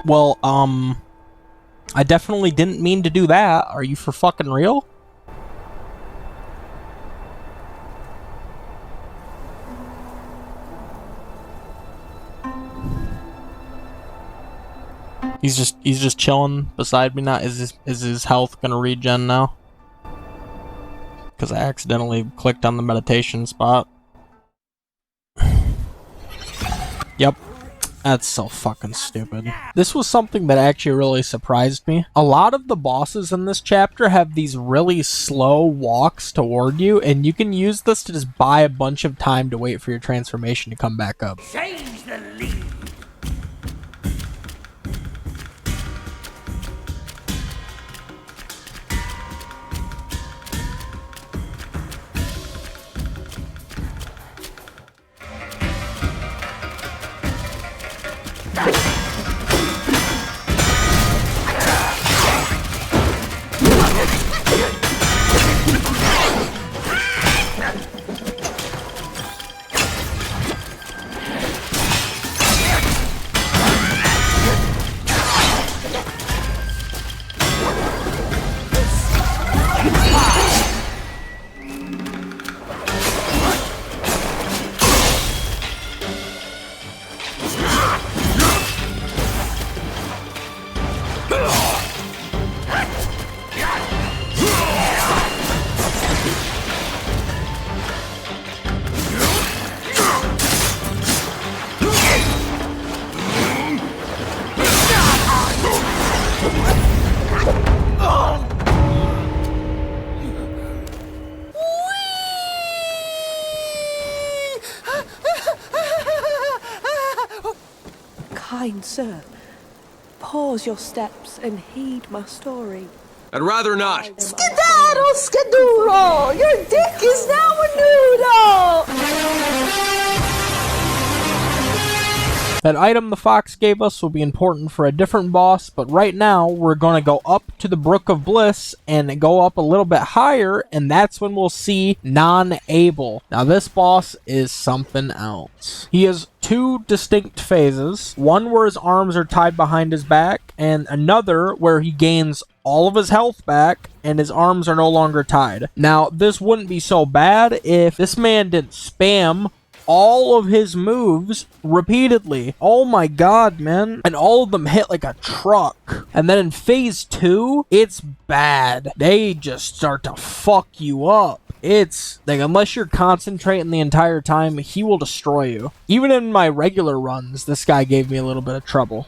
Well, I definitely didn't mean to do that. Are you for fucking real? He's just chilling beside me now. Is his health gonna regen now? Because I accidentally clicked on the meditation spot. Yep. That's so fucking stupid. This was something that actually really surprised me. A lot of the bosses in this chapter have these really slow walks toward you, and you can use this to just buy a bunch of time to wait for your transformation to come back up. Change the lead. Kind sir, pause your steps and heed my story. I'd rather not. Skedaddle, skedoodle! Your dick is now a noodle! That item the fox gave us will be important for a different boss, but right now we're going to go up to the Brook of Bliss and go up a little bit higher, and that's when we'll see Non-Able. Now this boss is something else. He has two distinct phases, one where his arms are tied behind his back, and another where he gains all of his health back and his arms are no longer tied. Now this wouldn't be so bad if this man didn't spam all of his moves repeatedly. Oh my god, man. And all of them hit like a truck. And then in phase 2, it's bad. They just start to fuck you up. It's like, unless you're concentrating the entire time, he will destroy you. Even in my regular runs, this guy gave me a little bit of trouble.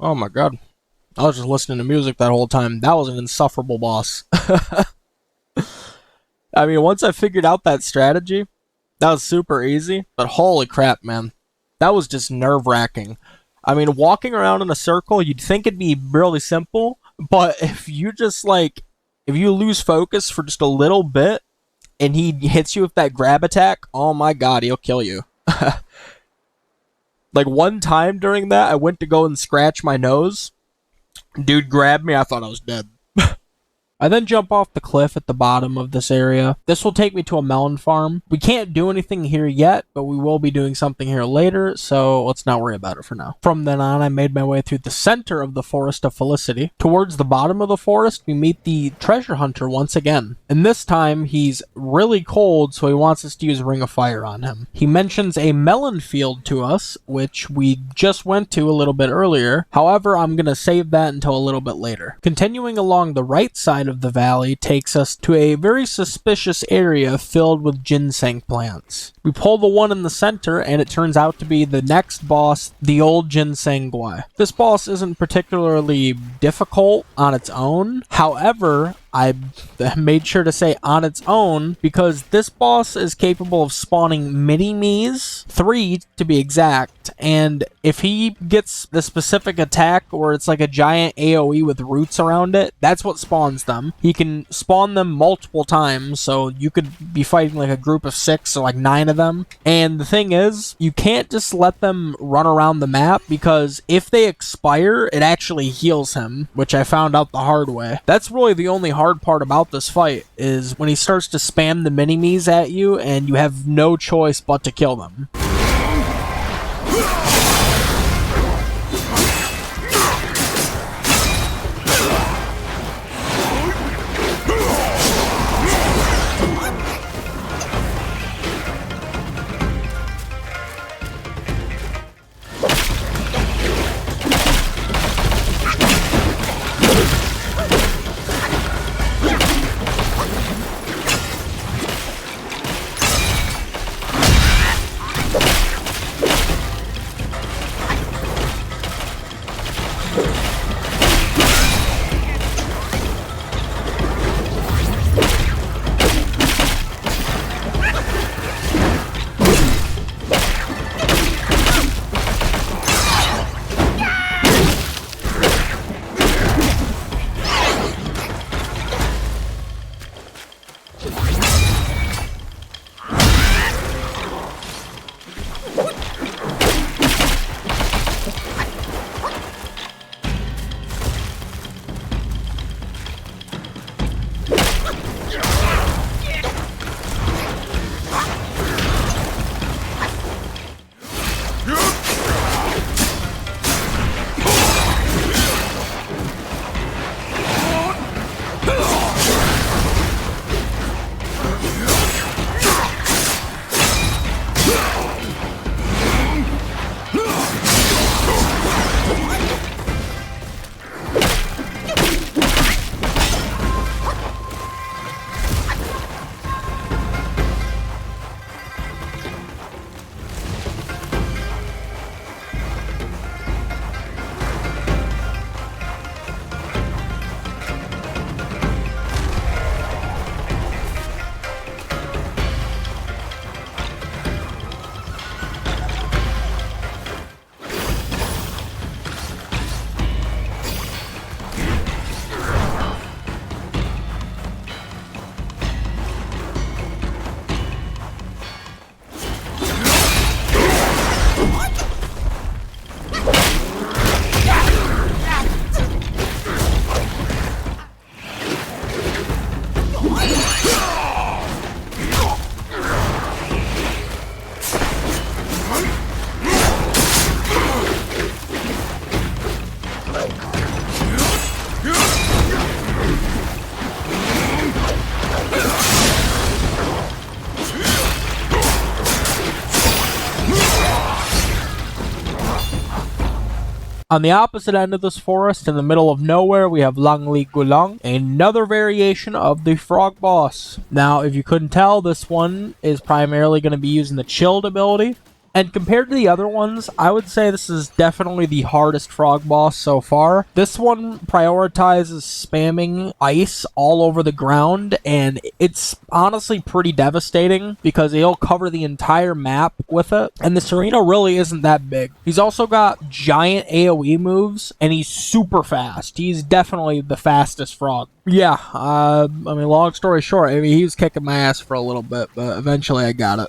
Oh my god. I was just listening to music that whole time. That was an insufferable boss. I mean, once I figured out that strategy, that was super easy. But holy crap, man. That was just nerve-wracking. I mean, walking around in a circle, you'd think it'd be really simple. But if you just, like, if you lose focus for just a little bit, and he hits you with that grab attack, oh my god, he'll kill you. Like, one time during that, I went to go and scratch my nose. Dude grabbed me, I thought I was dead. I then jump off the cliff at the bottom of this area. This will take me to a melon farm. We can't do anything here yet, but we will be doing something here later, so let's not worry about it for now. From then on, I made my way through the center of the Forest of Felicity. Towards the bottom of the forest, we meet the treasure hunter once again. And this time, he's really cold, so he wants us to use Ring of Fire on him. He mentions a melon field to us, which we just went to a little bit earlier. However, I'm going to save that until a little bit later. Continuing along the right side of the valley takes us to a very suspicious area filled with ginseng plants. We pull the one in the center and it turns out to be the next boss, the old Ginseng Guai. This boss isn't particularly difficult on its own. However, I made sure to say on its own because this boss is capable of spawning mini-me's, 3 to be exact, and if he gets the specific attack or it's like a giant AoE with roots around it, that's what spawns them. He can spawn them multiple times, so you could be fighting like a group of 6 or like 9 of them. And the thing is, you can't just let them run around the map because if they expire, it actually heals him, which I found out the hard way. That's really the only hard part about this fight, is when he starts to spam the mini-me's at you and you have no choice but to kill them. On the opposite end of this forest, in the middle of nowhere, we have Lang-Li-Guhh-Lang, another variation of the frog boss. Now, if you couldn't tell, this one is primarily going to be using the chilled ability. And compared to the other ones, I would say this is definitely the hardest frog boss so far. This one prioritizes spamming ice all over the ground, and it's honestly pretty devastating because he'll cover the entire map with it. And this arena really isn't that big. He's also got giant AoE moves, and he's super fast. He's definitely the fastest frog. Yeah, I mean, long story short, I mean, he was kicking my ass for a little bit, but eventually I got it.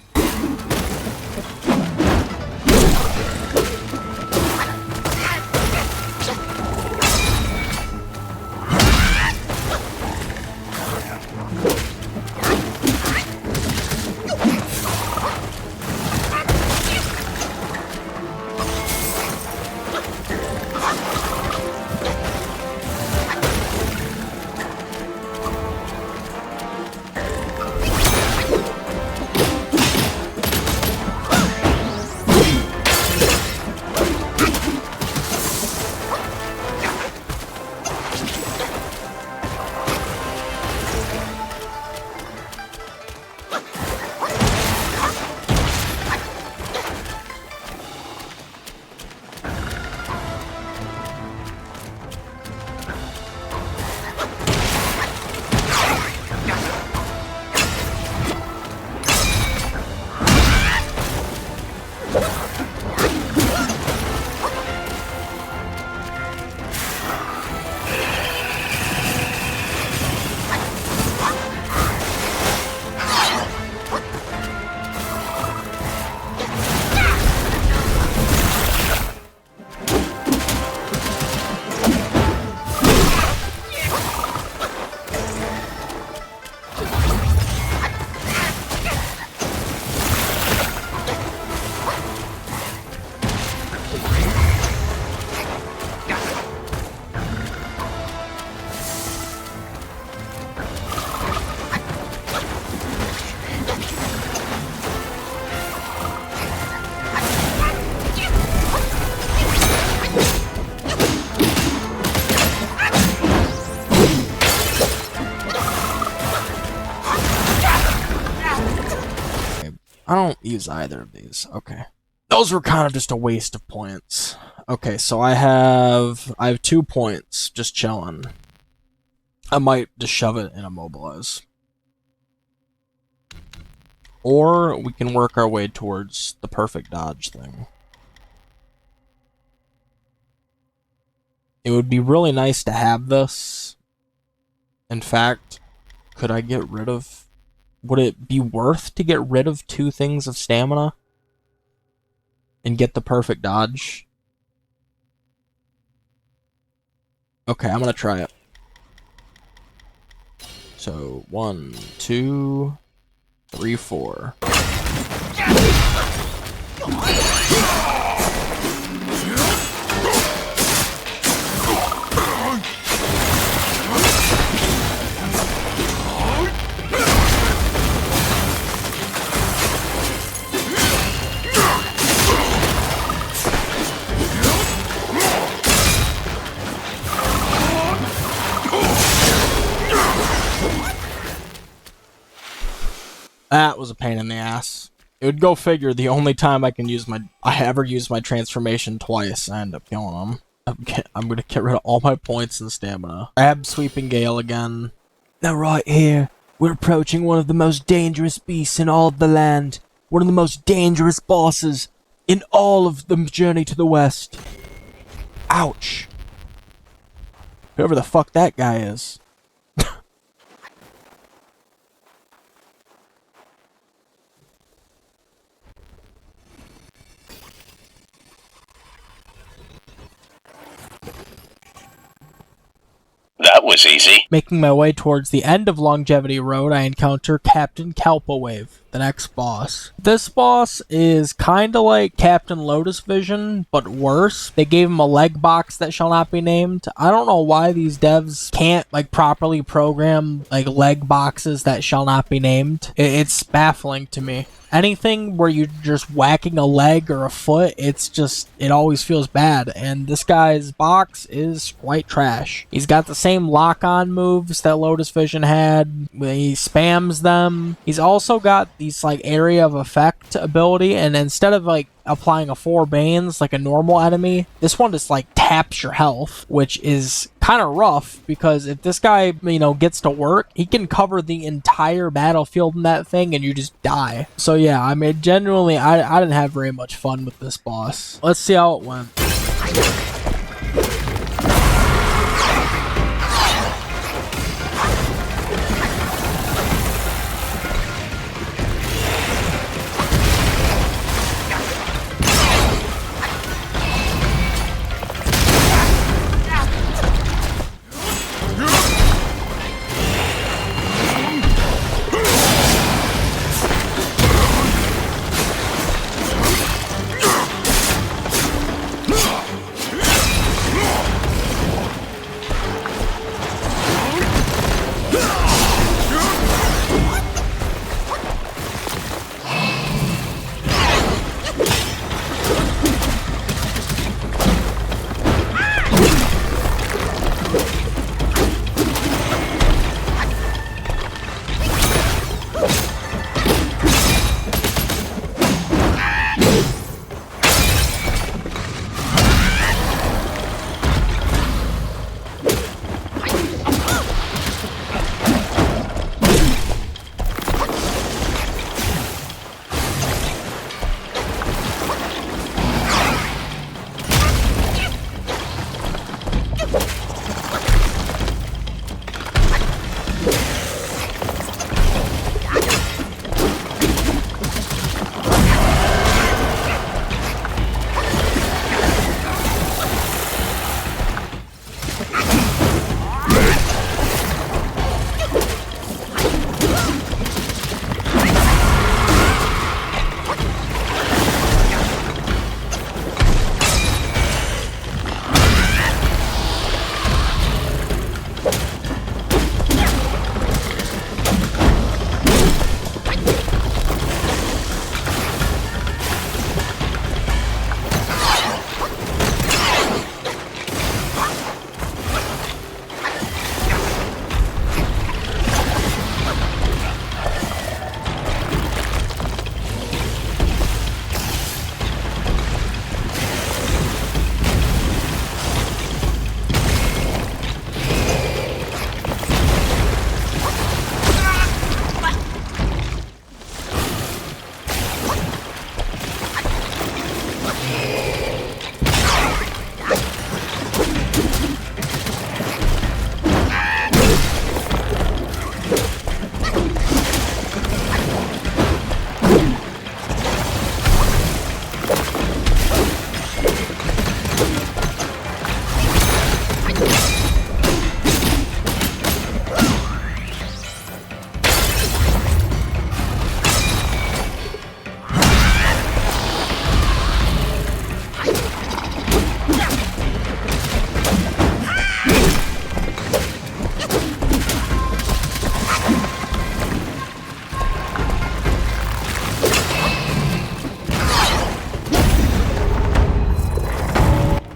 I don't use either of these. Okay. Those were kind of just a waste of points. Okay, so I have 2 points just chilling. I might just shove it in Immobilize. Or we can work our way towards the perfect dodge thing. It would be really nice to have this. In fact, could I get rid of... Would it be worth to get rid of 2 things of stamina? And get the perfect dodge? Okay, I'm gonna try it. So, 1, 2, 3, 4. That was a pain in the ass. It would go figure the only time I ever use my transformation twice, I end up killing them. I'm gonna get rid of all my points and stamina. Grab Sweeping Gale again. Now right here, we're approaching one of the most dangerous beasts in all of the land. One of the most dangerous bosses in all of the Journey to the West. Ouch. Whoever the fuck that guy is. That was easy. Making my way towards the end of Longevity Road, I encounter Captain Kalpa-Wave, the next boss. This boss is kinda like Captain Lotus-Vision, but worse. They gave him a leg box that shall not be named. I don't know why these devs can't properly program leg boxes that shall not be named. It's baffling to me. anything where you're just whacking a leg or a foot, it always feels bad. And this guy's box is quite trash. He's got the same lock-on moves that Lotus-Vision had. He spams them. He's also got these like area of effect ability, and instead of like applying a 4 Banes like a normal enemy, this one just like taps your health, which is kind of rough because if this guy, you know, gets to work, he can cover the entire battlefield in that thing and you just die. So yeah, I mean, genuinely, I didn't have very much fun with this boss. Let's see how it went.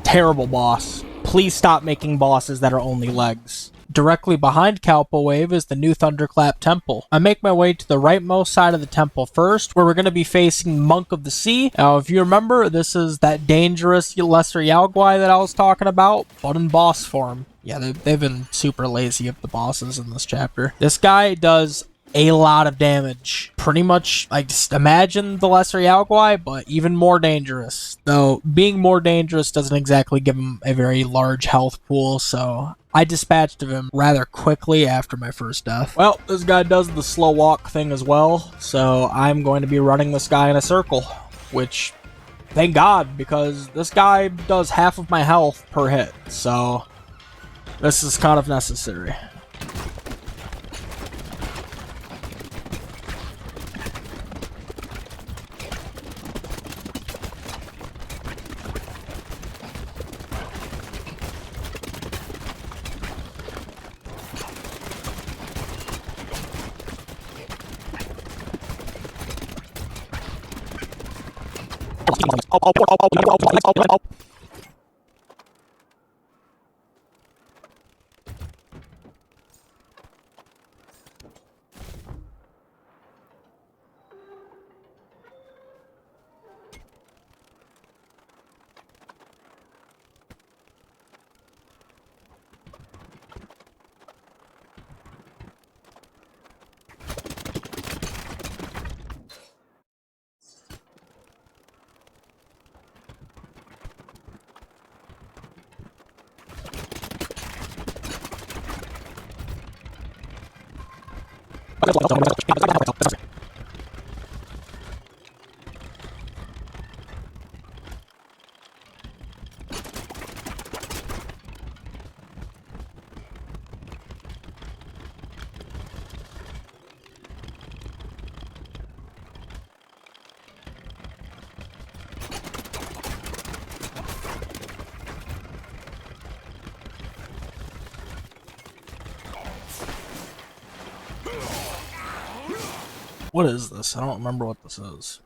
Terrible boss. Please stop making bosses that are only legs. Directly behind Kalpa-Wave is the new Thunderclap Temple. I make my way to the rightmost side of the temple first, where we're going to be facing Monk of the Sea. Now, if you remember, this is that dangerous Lesser Yao Guai that I was talking about, but in boss form. Yeah, they've been super lazy of the bosses in this chapter. This guy does a lot of damage. Pretty much, like, just imagine the Lesser Yao Guai, but even more dangerous. Though, being more dangerous doesn't exactly give him a very large health pool, so I dispatched of him rather quickly after my first death. Well, this guy does the slow walk thing as well, so I'm going to be running this guy in a circle, which, thank God, because this guy does half of my health per hit, so this is kind of necessary. What is this? I don't remember what this is.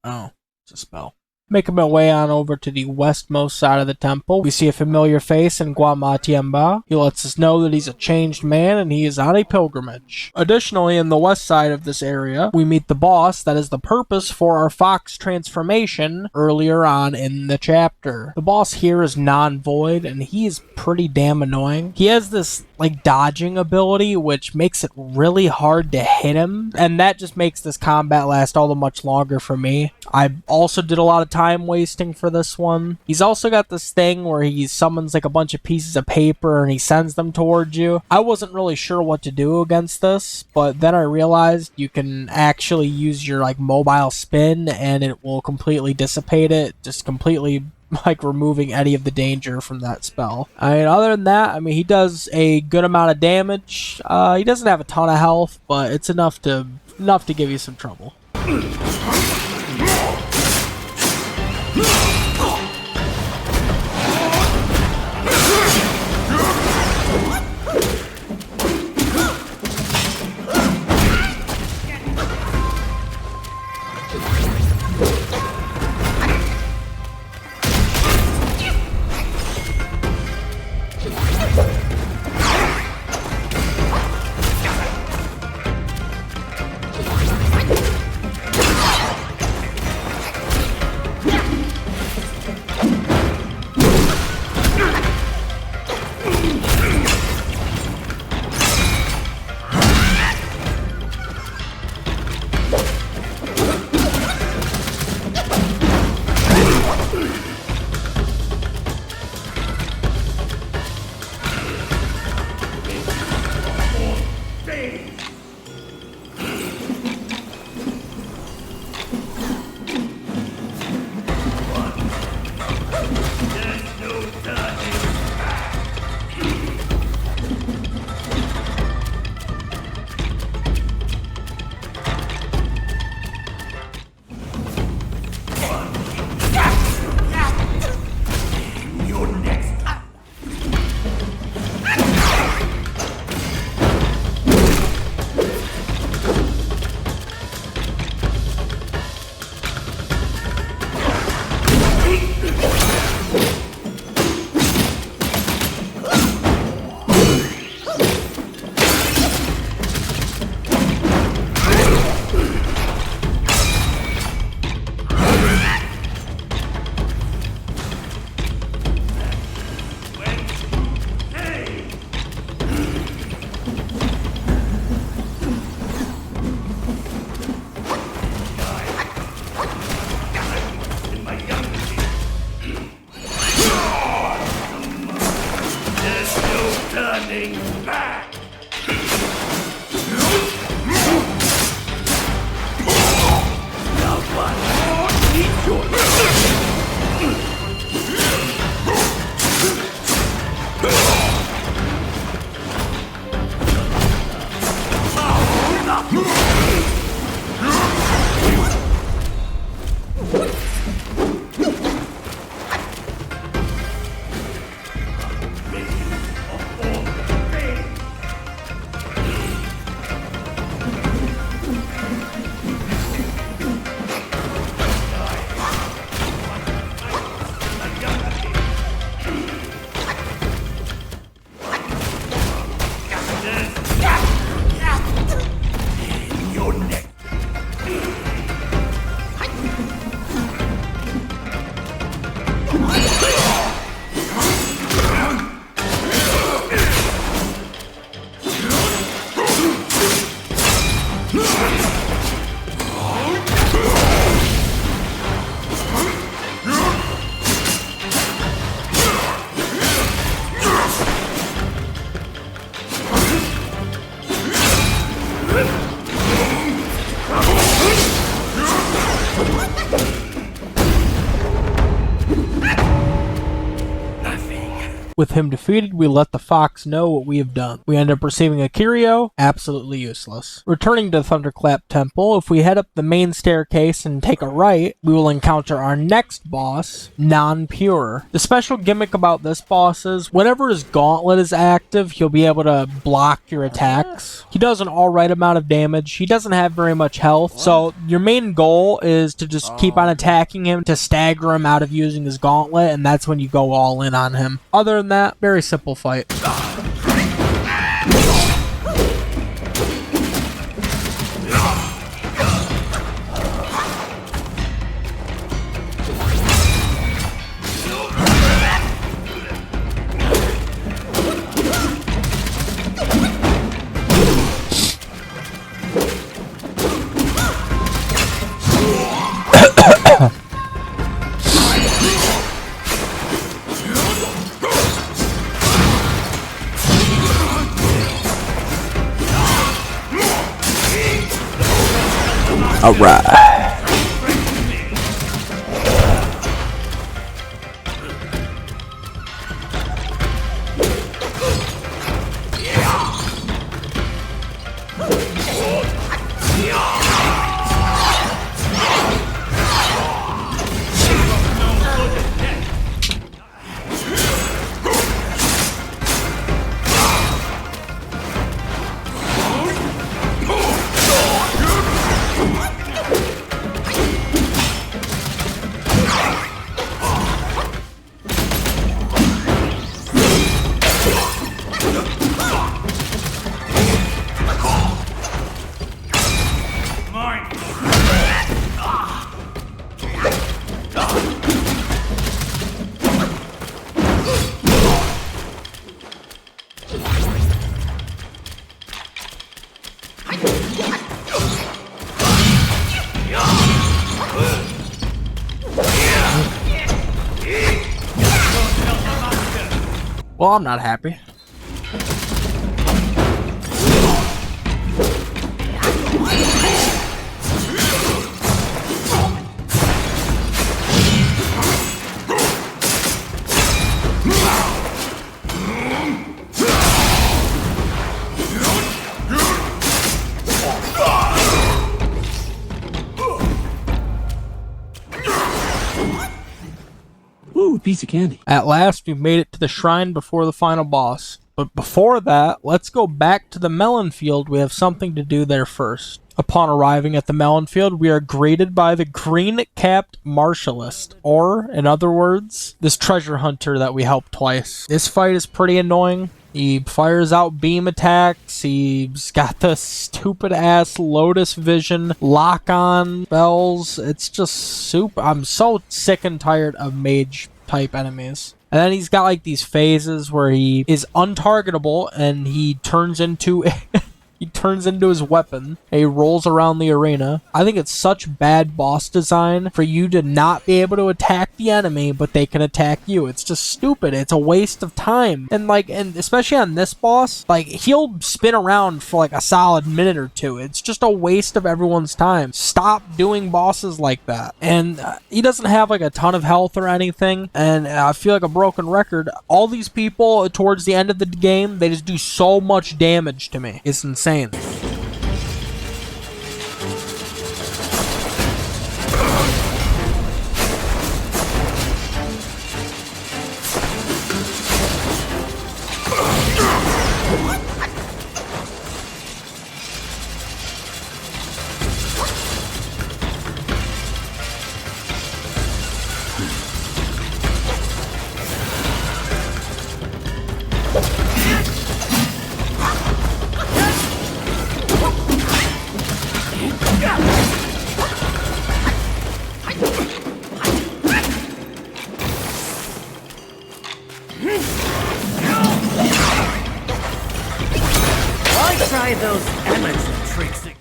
Oh, it's a spell. Making my way on over to the westmost side of the temple, we see a familiar face in Guama Tiamba. He lets us know that he's a changed man and he is on a pilgrimage. Additionally, in the west side of this area, we meet the boss that is the purpose for our fox transformation earlier on in the chapter. The boss here is non-void and he is pretty damn annoying. He has this like dodging ability which makes it really hard to hit him, and that just makes this combat last all the much longer for me. I also did a lot of time wasting for this one. He's also got this thing where he summons like a bunch of pieces of paper and he sends them towards you. I wasn't really sure what to do against this, but then I realized you can actually use your like mobile spin and it will completely dissipate it, just completely like removing any of the danger from that spell. I mean, other than that, I mean, he does a good amount of damage. He doesn't have a ton of health, but it's enough to give you some trouble. With him defeated, we let the fox know what we have done. We end up receiving a curio, absolutely useless. Returning to Thunderclap Temple, if we head up the main staircase and take a right, we will encounter our next boss, Non-Pure. The special gimmick about this boss is, whenever his gauntlet is active, he'll be able to block your attacks. He does an alright amount of damage. He doesn't have very much health, so your main goal is to just keep on attacking him to stagger him out of using his gauntlet, and that's when you go all in on him. Other than that, very simple fight. All right. Well, I'm not happy. Ooh, a piece of candy. At last, we've made it to the shrine before the final boss. But before that, let's go back to the melon field. We have something to do there first. Upon arriving at the melon field, we are greeted by the green-capped Martialist, or, in other words, this treasure hunter that we helped twice. This fight is pretty annoying. He fires out beam attacks, he's got the stupid-ass Lotus-Vision lock-on spells. It's just super. I'm so sick and tired of mage-type enemies. And then he's got like these phases where he is untargetable and he turns into he turns into his weapon. And he rolls around the arena. I think it's such bad boss design for you to not be able to attack the enemy, but they can attack you. It's just stupid. It's a waste of time. And especially on this boss, like he'll spin around for like a solid minute or two. It's just a waste of everyone's time. Stop doing bosses like that. And he doesn't have like a ton of health or anything. And I feel like a broken record. All these people towards the end of the game, they just do so much damage to me. It's insane. Try those amateur tricks again.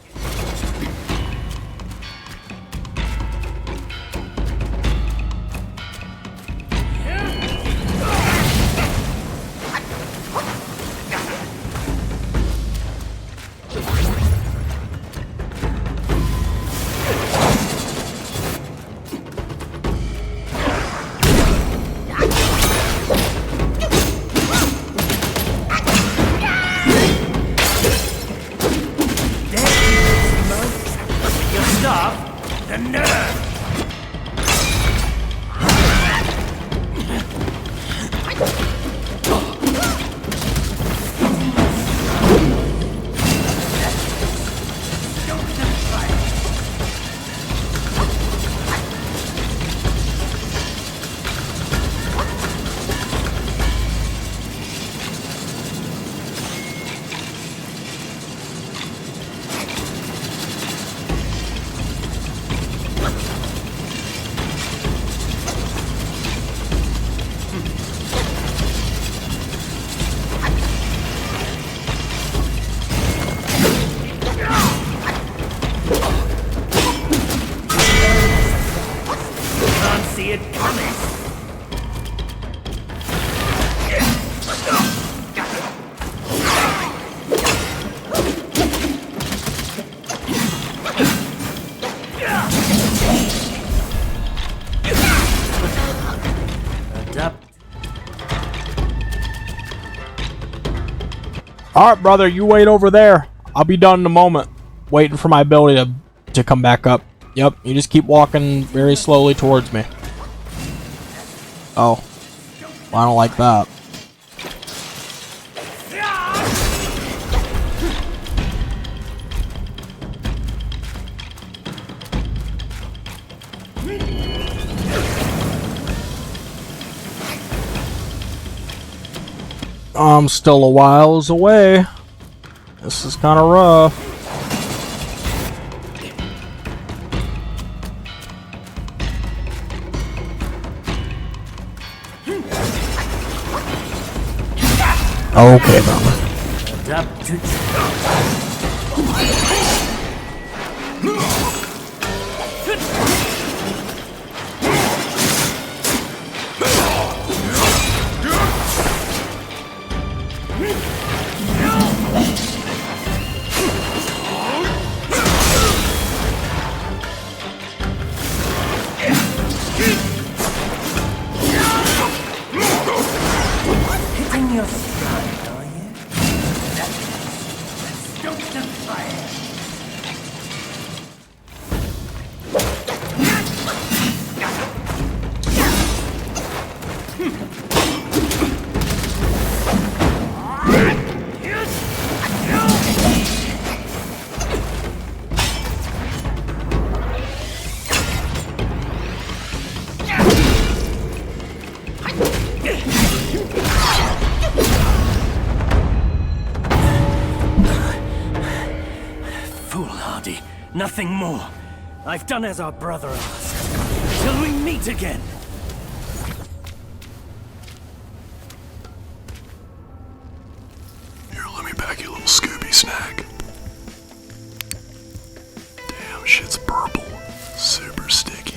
Alright, brother, you wait over there. I'll be done in a moment. Waiting for my ability to come back up. Yep, you just keep walking very slowly towards me. Oh. Well, I don't like that. I'm still a whiles away. This is kind of rough. Okay, then. Foolhardy, nothing more. I've done as our brother asked. Till we meet again. Here, let me pack you a little Scooby snack. Damn, shit's purple. Super sticky.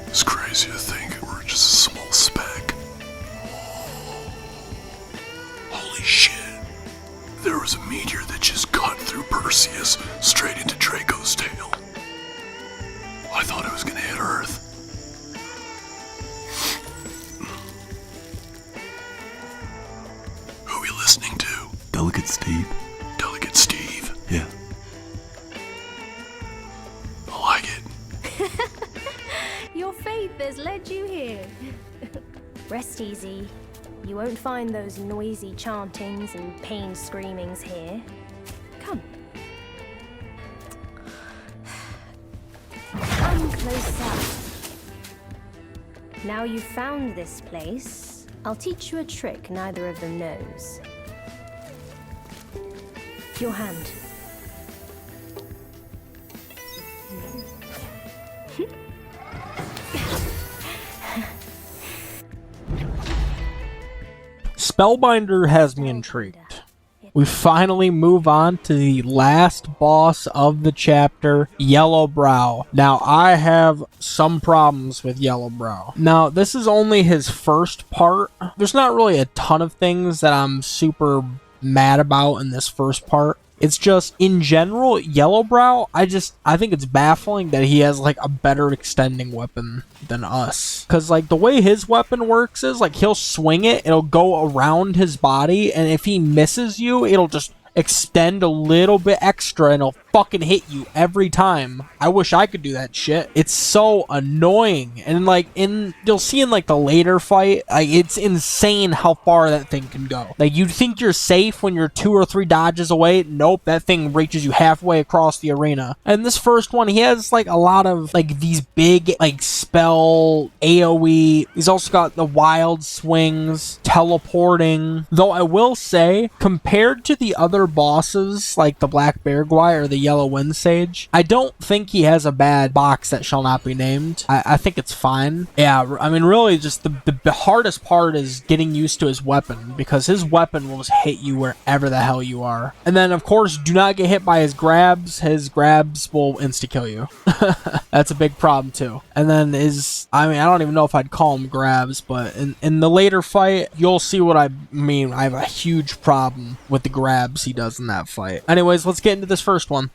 It's crazy to think we're just a small speck. Holy shit. There was a meteor that just cut through Perseus straight into Draco's tail. I thought it was gonna hit Earth. Who are you listening to? Delicate Steve. Delicate Steve? Yeah. I like it. Your faith has led you here. Rest easy. You won't find those noisy chantings and pain screamings here. Come. Come closer. Now you've found this place, I'll teach you a trick neither of them knows. Your hand. Spellbinder has me intrigued. We finally move on to the last boss of the chapter, Yellowbrow. Now, I have some problems with Yellowbrow. Now, this is only his first part. There's not really a ton of things that I'm super mad about in this first part. It's just, in general, Yellowbrow, I think it's baffling that he has, like, a better extending weapon than us. Because, like, the way his weapon works is, like, he'll swing it, it'll go around his body, and if he misses you, it'll just extend a little bit extra, and it'll fucking hit you every time. I wish I could do that shit. It's so annoying. And, like, you'll see in, like, the later fight, like, it's insane how far that thing can go. Like, you'd think you're safe when you're 2 or 3 dodges away. Nope, that thing reaches you halfway across the arena. And this first one, he has, like, a lot of, like, these big, like, spell AoE. He's also got the wild swings, teleporting. Though I will say, compared to the other bosses, like the Black Bear Guai or the Yellow Wind Sage, I don't think he has a bad box that shall not be named. I think it's fine. Yeah, I mean, really, just the hardest part is getting used to his weapon, because his weapon will just hit you wherever the hell you are. And then, of course, do not get hit by his grabs. His grabs will insta-kill you. That's a big problem, too. And then I don't even know if I'd call them grabs, but in the later fight, you'll see what I mean. I have a huge problem with the grabs he does in that fight. Anyways, let's get into this first one.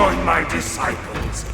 join my disciples.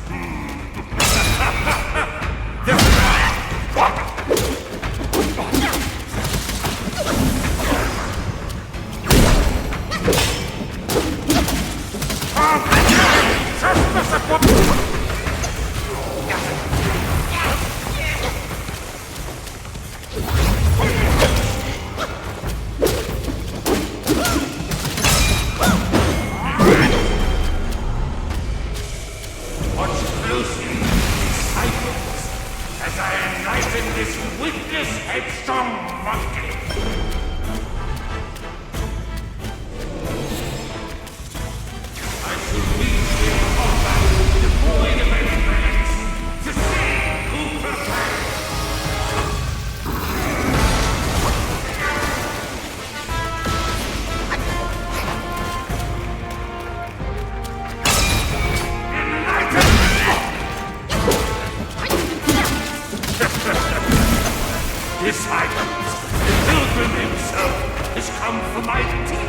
Disciples, the pilgrim himself has come for my teachings.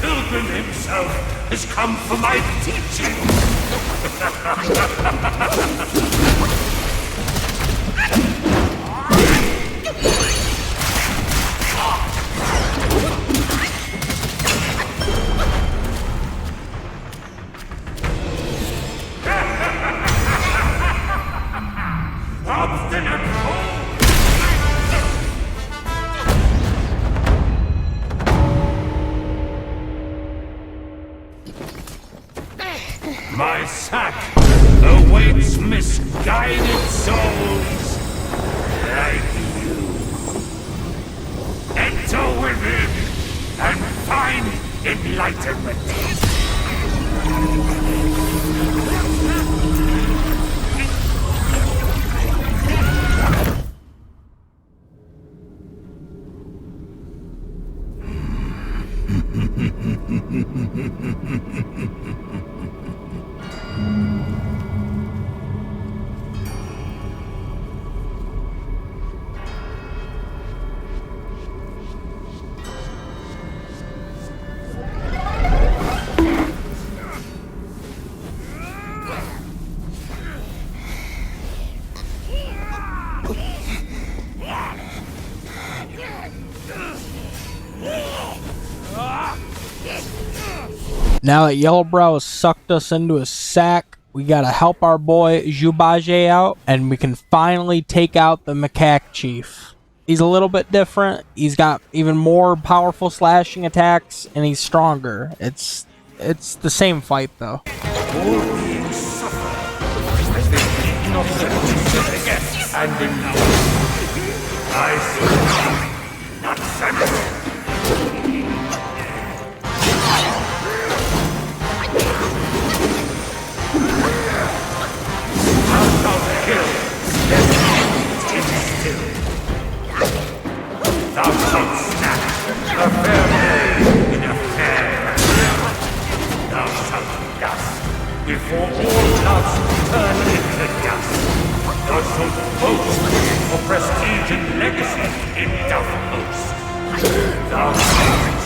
pilgrim himself has come for my teaching. Obstinate fool! My sack awaits misguided souls like you. Enter within and find enlightenment. Now that Yellowbrow has sucked us into his sack, we gotta help our boy Jubaje out, and we can finally take out the Macaque Chief. He's a little bit different. He's got even more powerful slashing attacks, and he's stronger. It's the same fight though. All beings suffer as they did not forget and endure. I surrender, not satisfied. Thou shalt snatch a fair blade in a fair. Thou shalt dust before all clouds turn into dust. Thou shalt boast for prestige and legacy in Doubtmost. Thou shalt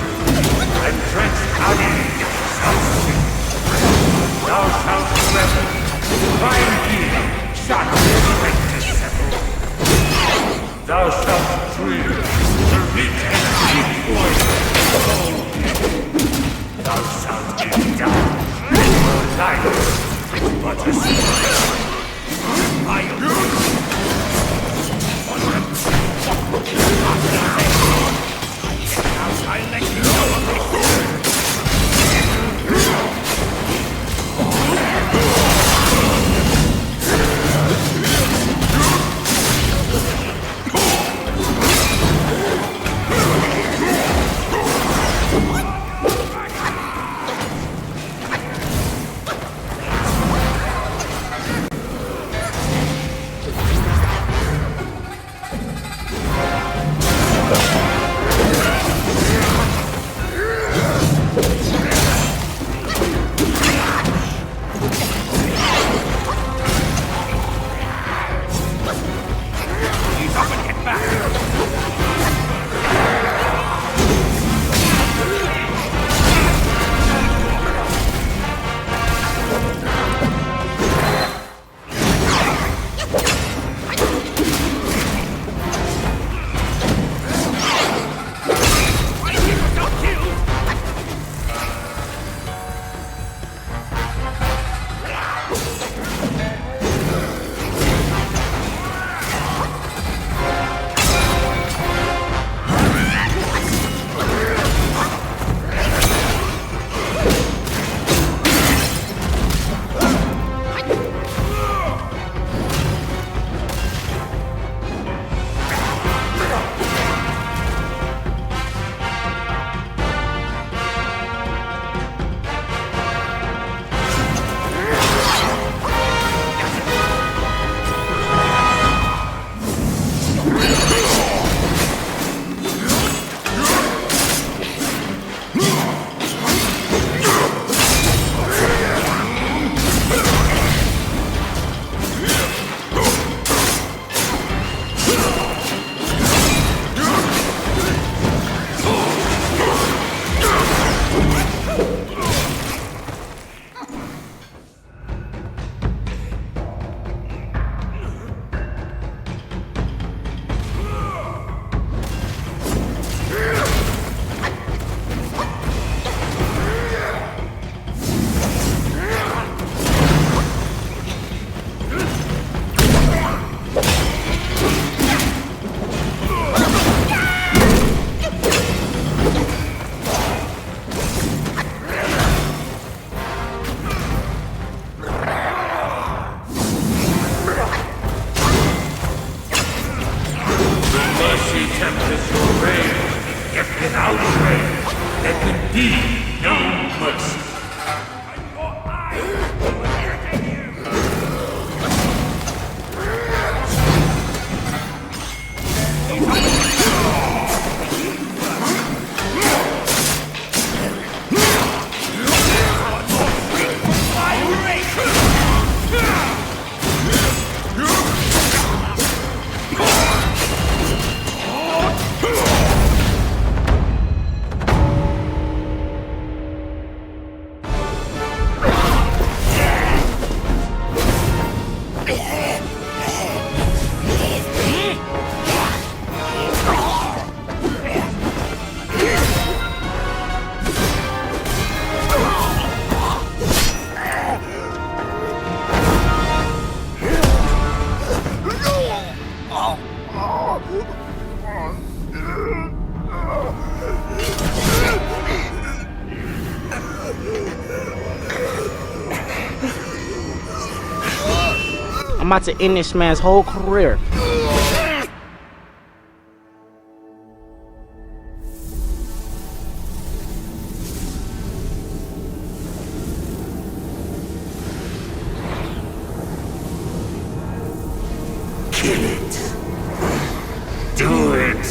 and drenched honey shalt sing. Thou shalt rebel, find thee, shut to settle. Thou shalt dream the rich and deep voice of gold. Thou shalt be down for life, but a smile. I let you know. I'm about to end this man's whole career. Kill it. Do it.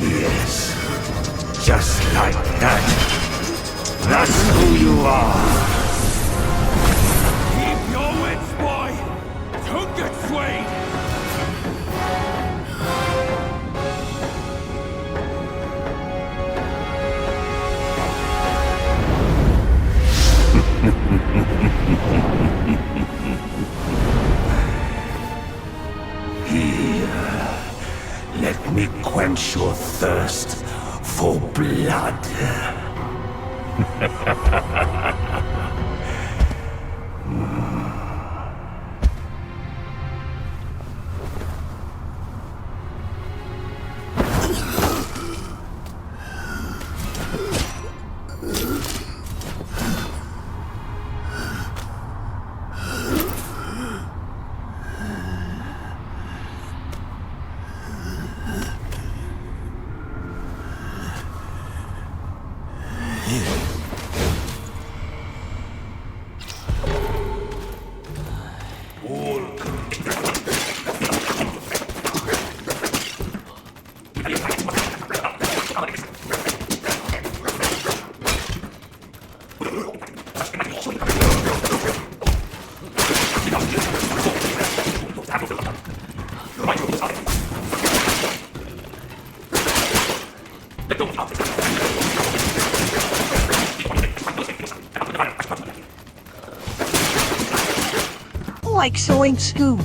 Yes. Just like that. That's who you are. Keep your wits, boy. Don't get swayed. Here, let me quench your thirst for blood. Like sewing scoop.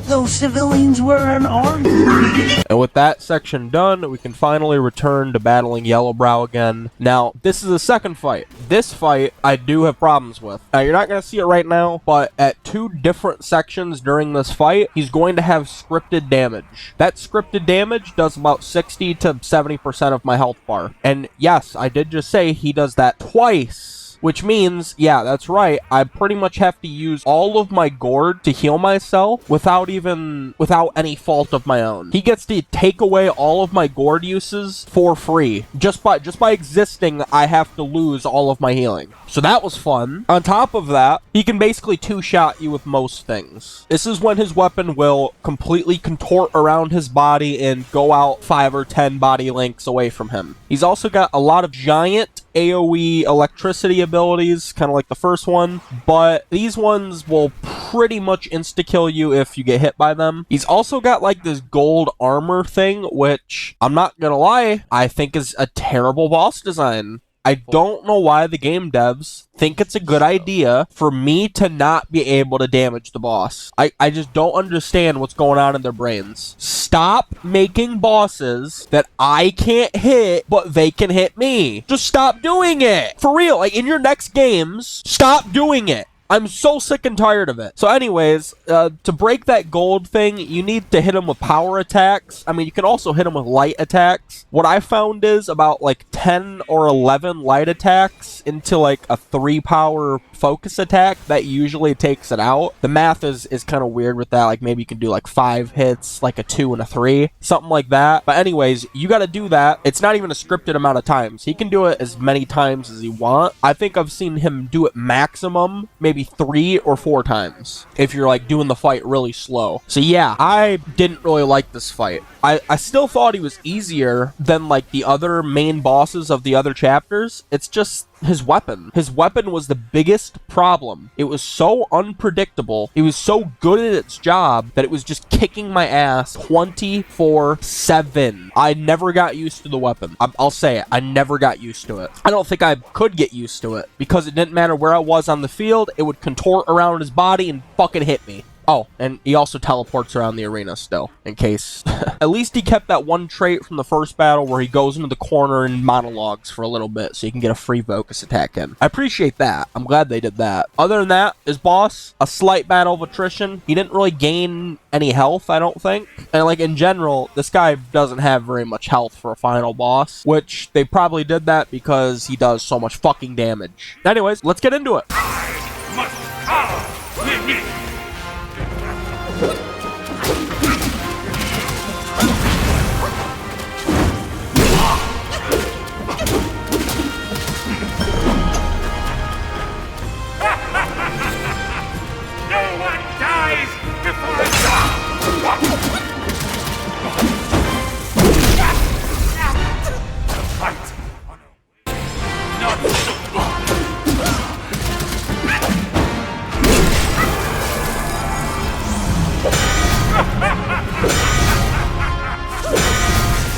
Those civilians were unarmed. And with that section done, we can finally return to battling Yellowbrow again. Now, this is the second fight. This fight, I do have problems with. Now, you're not going to see it right now, but at 2 different sections during this fight, he's going to have scripted damage. That scripted damage does about 60 to 70% of my health bar. And yes, I did just say he does that twice. Which means, yeah, that's right, I pretty much have to use all of my gourd to heal myself without any fault of my own. He gets to take away all of my gourd uses for free. Just by existing, I have to lose all of my healing. So that was fun. On top of that, he can basically 2-shot you with most things. This is when his weapon will completely contort around his body and go out 5 or 10 body lengths away from him. He's also got a lot of giant AoE electricity abilities, kind of like the first one, but these ones will pretty much insta-kill you if you get hit by them. He's also got like this gold armor thing, which I'm not gonna lie, I think is a terrible boss design. I don't know why the game devs think it's a good idea for me to not be able to damage the boss. I just don't understand what's going on in their brains. Stop making bosses that I can't hit, but they can hit me. Just stop doing it. For real, like in your next games, stop doing it. I'm so sick and tired of it. So anyways, to break that gold thing, you need to hit him with power attacks. I mean, you can also hit him with light attacks. What I found is about like 10 or 11 light attacks into like a 3 power focus attack. That usually takes it out. The math is kind of weird with that. Like maybe you can do like 5 hits, like a 2 and a 3, something like that. But anyways, you got to do that. It's not even a scripted amount of times. He can do it as many times as he wants. I think I've seen him do it maximum maybe 3 or 4 times if you're like doing the fight really slow. So yeah, I didn't really like this fight. I still thought he was easier than like the other main bosses of the other chapters. It's just his weapon. His weapon was the biggest problem. It was so unpredictable. It was so good at its job that it was just kicking my ass 24/7. I never got used to the weapon. I'll say it. I never got used to it. I don't think I could get used to it because it didn't matter where I was on the field. It would contort around his body and fucking hit me. Oh, and he also teleports around the arena still, in case. At least he kept that one trait from the first battle where he goes into the corner and monologues for a little bit so you can get a free focus attack in. I appreciate that. I'm glad they did that. Other than that, his boss, a slight battle of attrition. He didn't really gain any health, I don't think. And like in general, this guy doesn't have very much health for a final boss, which they probably did that because he does so much fucking damage. Anyways, let's get into it.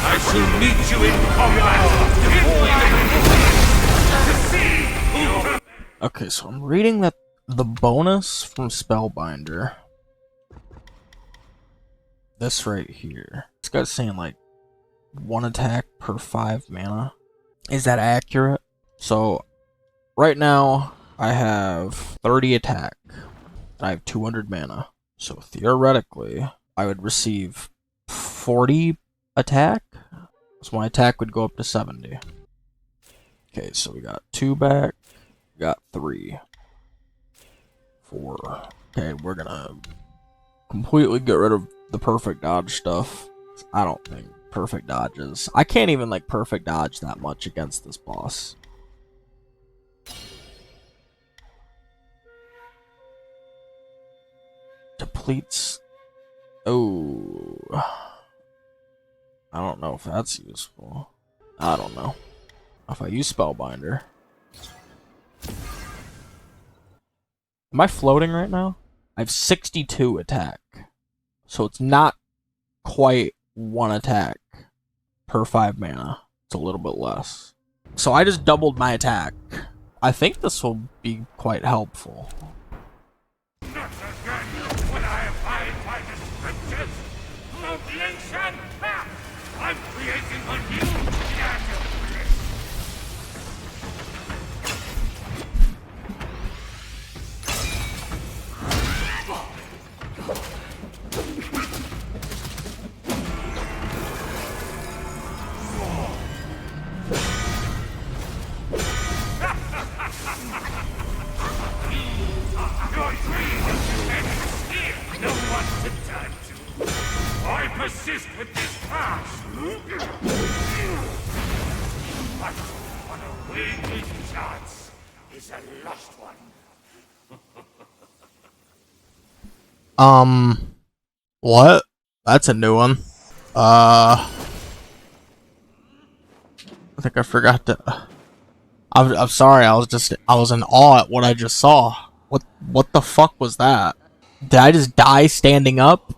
I shall meet you in combat to see who. Okay, so I'm reading that the bonus from Spellbinder. This right here. This guy's saying like 1 attack per 5 mana. Is that accurate? So right now I have 30 attack. I have 200 mana. So theoretically I would receive 40 attack. So my attack would go up to 70. Okay, so we got 2 back. We got 3. 4. Okay, we're gonna completely get rid of the perfect dodge stuff. I don't think perfect dodges. I can't even like perfect dodge that much against this boss. Depletes. Oh. I don't know if that's useful. I don't know. If I use Spellbinder. Am I floating right now? I have 62 attack. So it's not quite 1 attack per 5 mana. It's a little bit less. So I just doubled my attack. I think this will be quite helpful. Not again when I abide by the scriptures. Flotation! I'm creating a new Daniel. No one to turn to. I persist with this path. But on a waning chance is a lost one. What? That's a new one. I think I forgot to. I'm sorry. I was in awe at what I just saw. What the fuck was that? Did I just die standing up?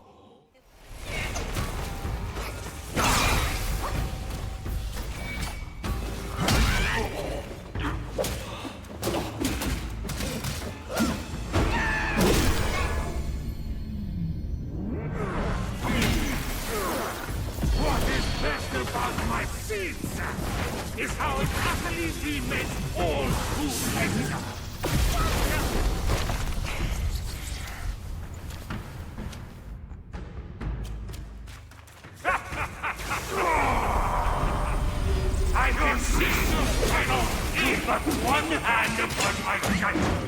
What is best about my seeds is how it utterly remakes all who ate them. I can see the final is but one hand upon my judgment.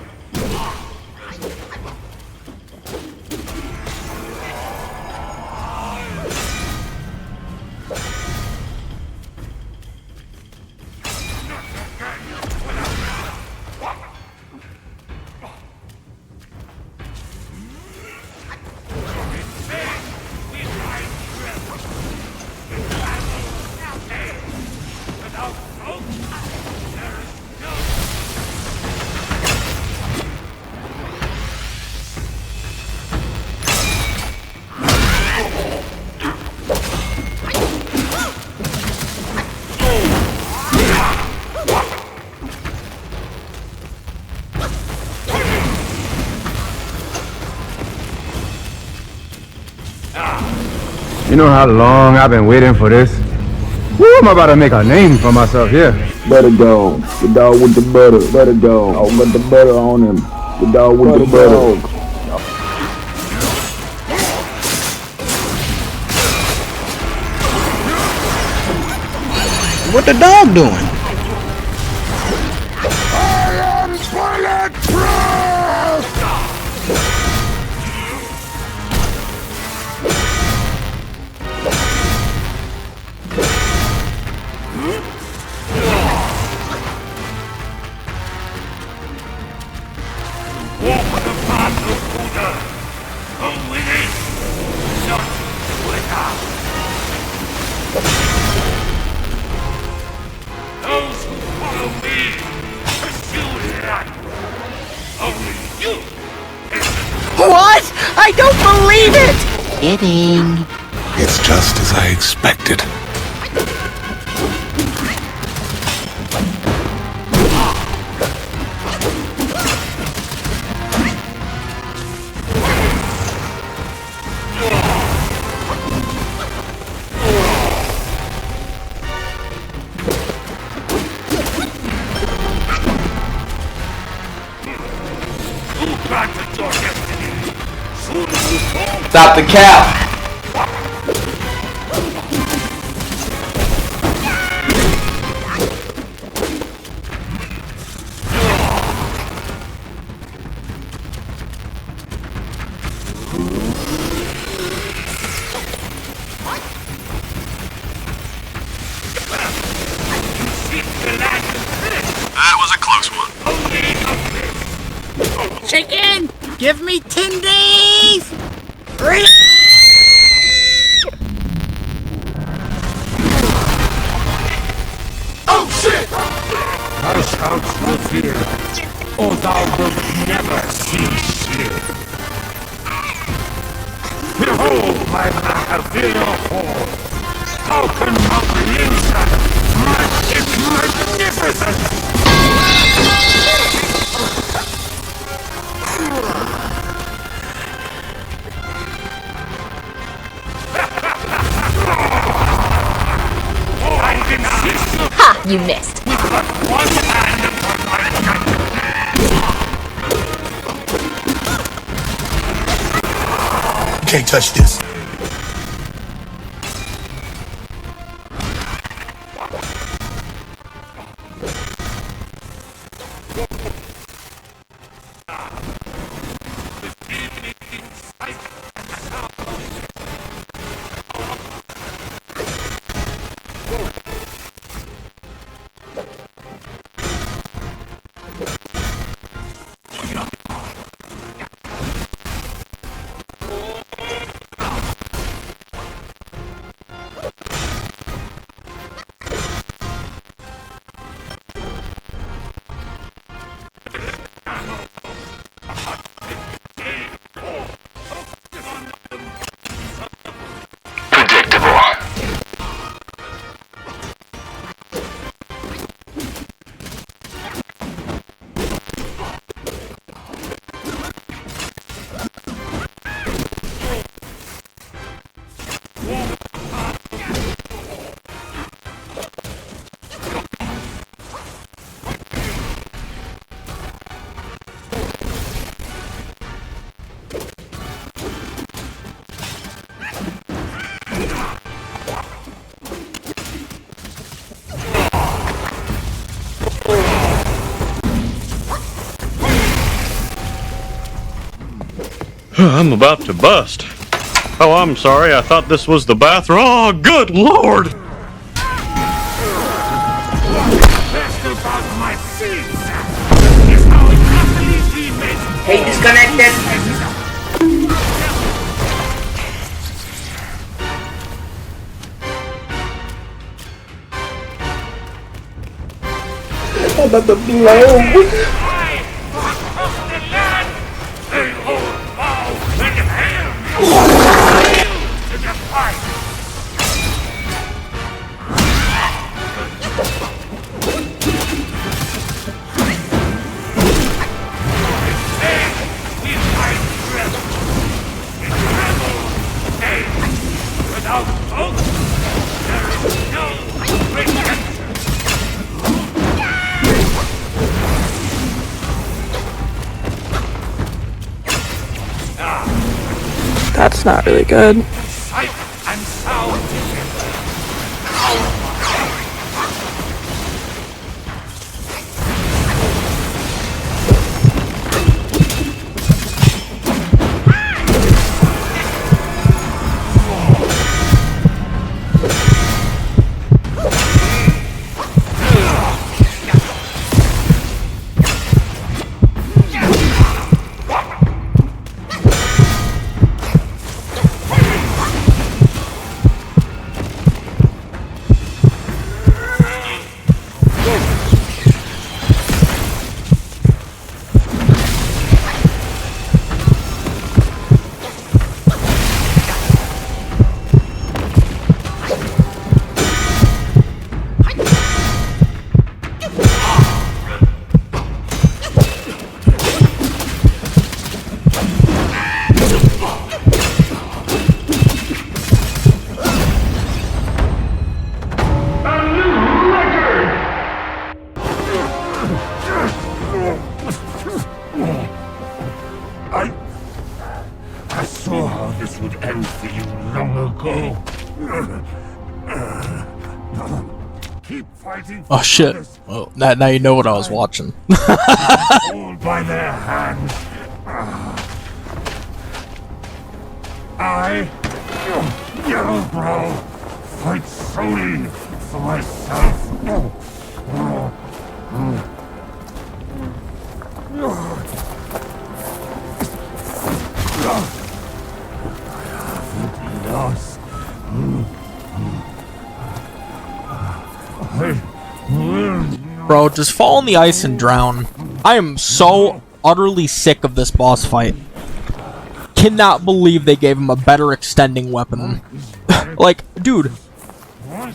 You know how long I've been waiting for this? Woo, I'm about to make a name for myself here. Butter dog. The dog with the butter. Butter dog. I got the butter on him. The dog with the butter. What the dog doing? I am bulletproof! Walk the path of Buddha. Go with it, not without. Those who follow me pursue life. Only you. What? I don't believe it! Kidding. It's just as I expected. Stop the cap! That was a close one. Chicken! Give me 10 days! Oh shit! Thou shalt not fear, or thou wilt never see shit. Behold my Machiavellian form! How can comprehension match its magnificence? Ha! You missed. You can't touch this. I'm about to bust. Oh, I'm sorry. I thought this was the bathroom. Oh, good lord! Hey, disconnected. I'm about to blow. That's not really good. I saw how this would end for you long ago. Keep fighting. Oh shit. Well, now you know what I was watching. Hold by their hands. I, Yellowbrow, fight solely for myself. Lost. Bro, just fall in the ice and drown. I am so utterly sick of this boss fight. Cannot believe they gave him a better extending weapon. Like, dude,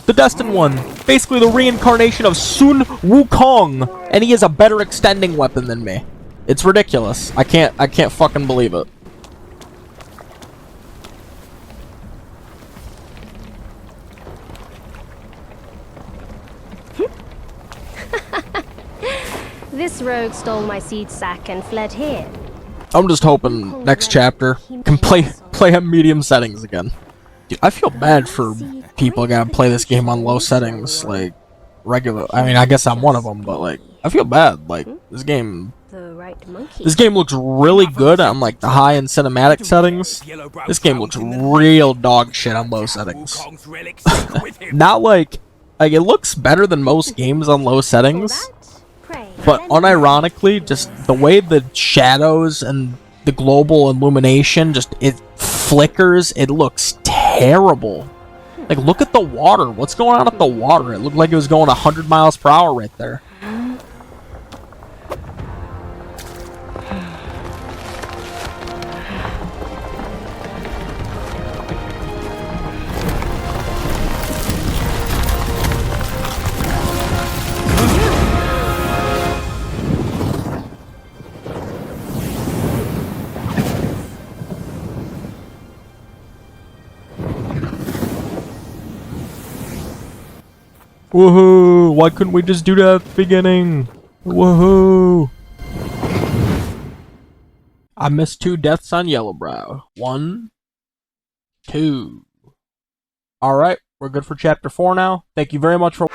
the Destined one, basically the reincarnation of Sun Wukong, and he has a better extending weapon than me. It's ridiculous. I can't fucking believe it. This rogue stole my seed sack and fled here. I'm just hoping next chapter can play on medium settings again. Dude, I feel bad for people who gotta play this game on low settings, like regular. I mean, I guess I'm one of them, but like, I feel bad. Like this game looks really good on like the high and cinematic settings. This game looks real dog shit on low settings. Not like it looks better than most games on low settings. But unironically, just the way the shadows and the global illumination, just it flickers, it looks terrible. Like, look at the water. What's going on at the water? It looked like it was going 100 miles per hour right there. Woohoo! Why couldn't we just do that at the beginning? Woohoo! I missed 2 deaths on Yellowbrow. 1, 2. Alright, we're good for chapter 4 now. Thank you very much for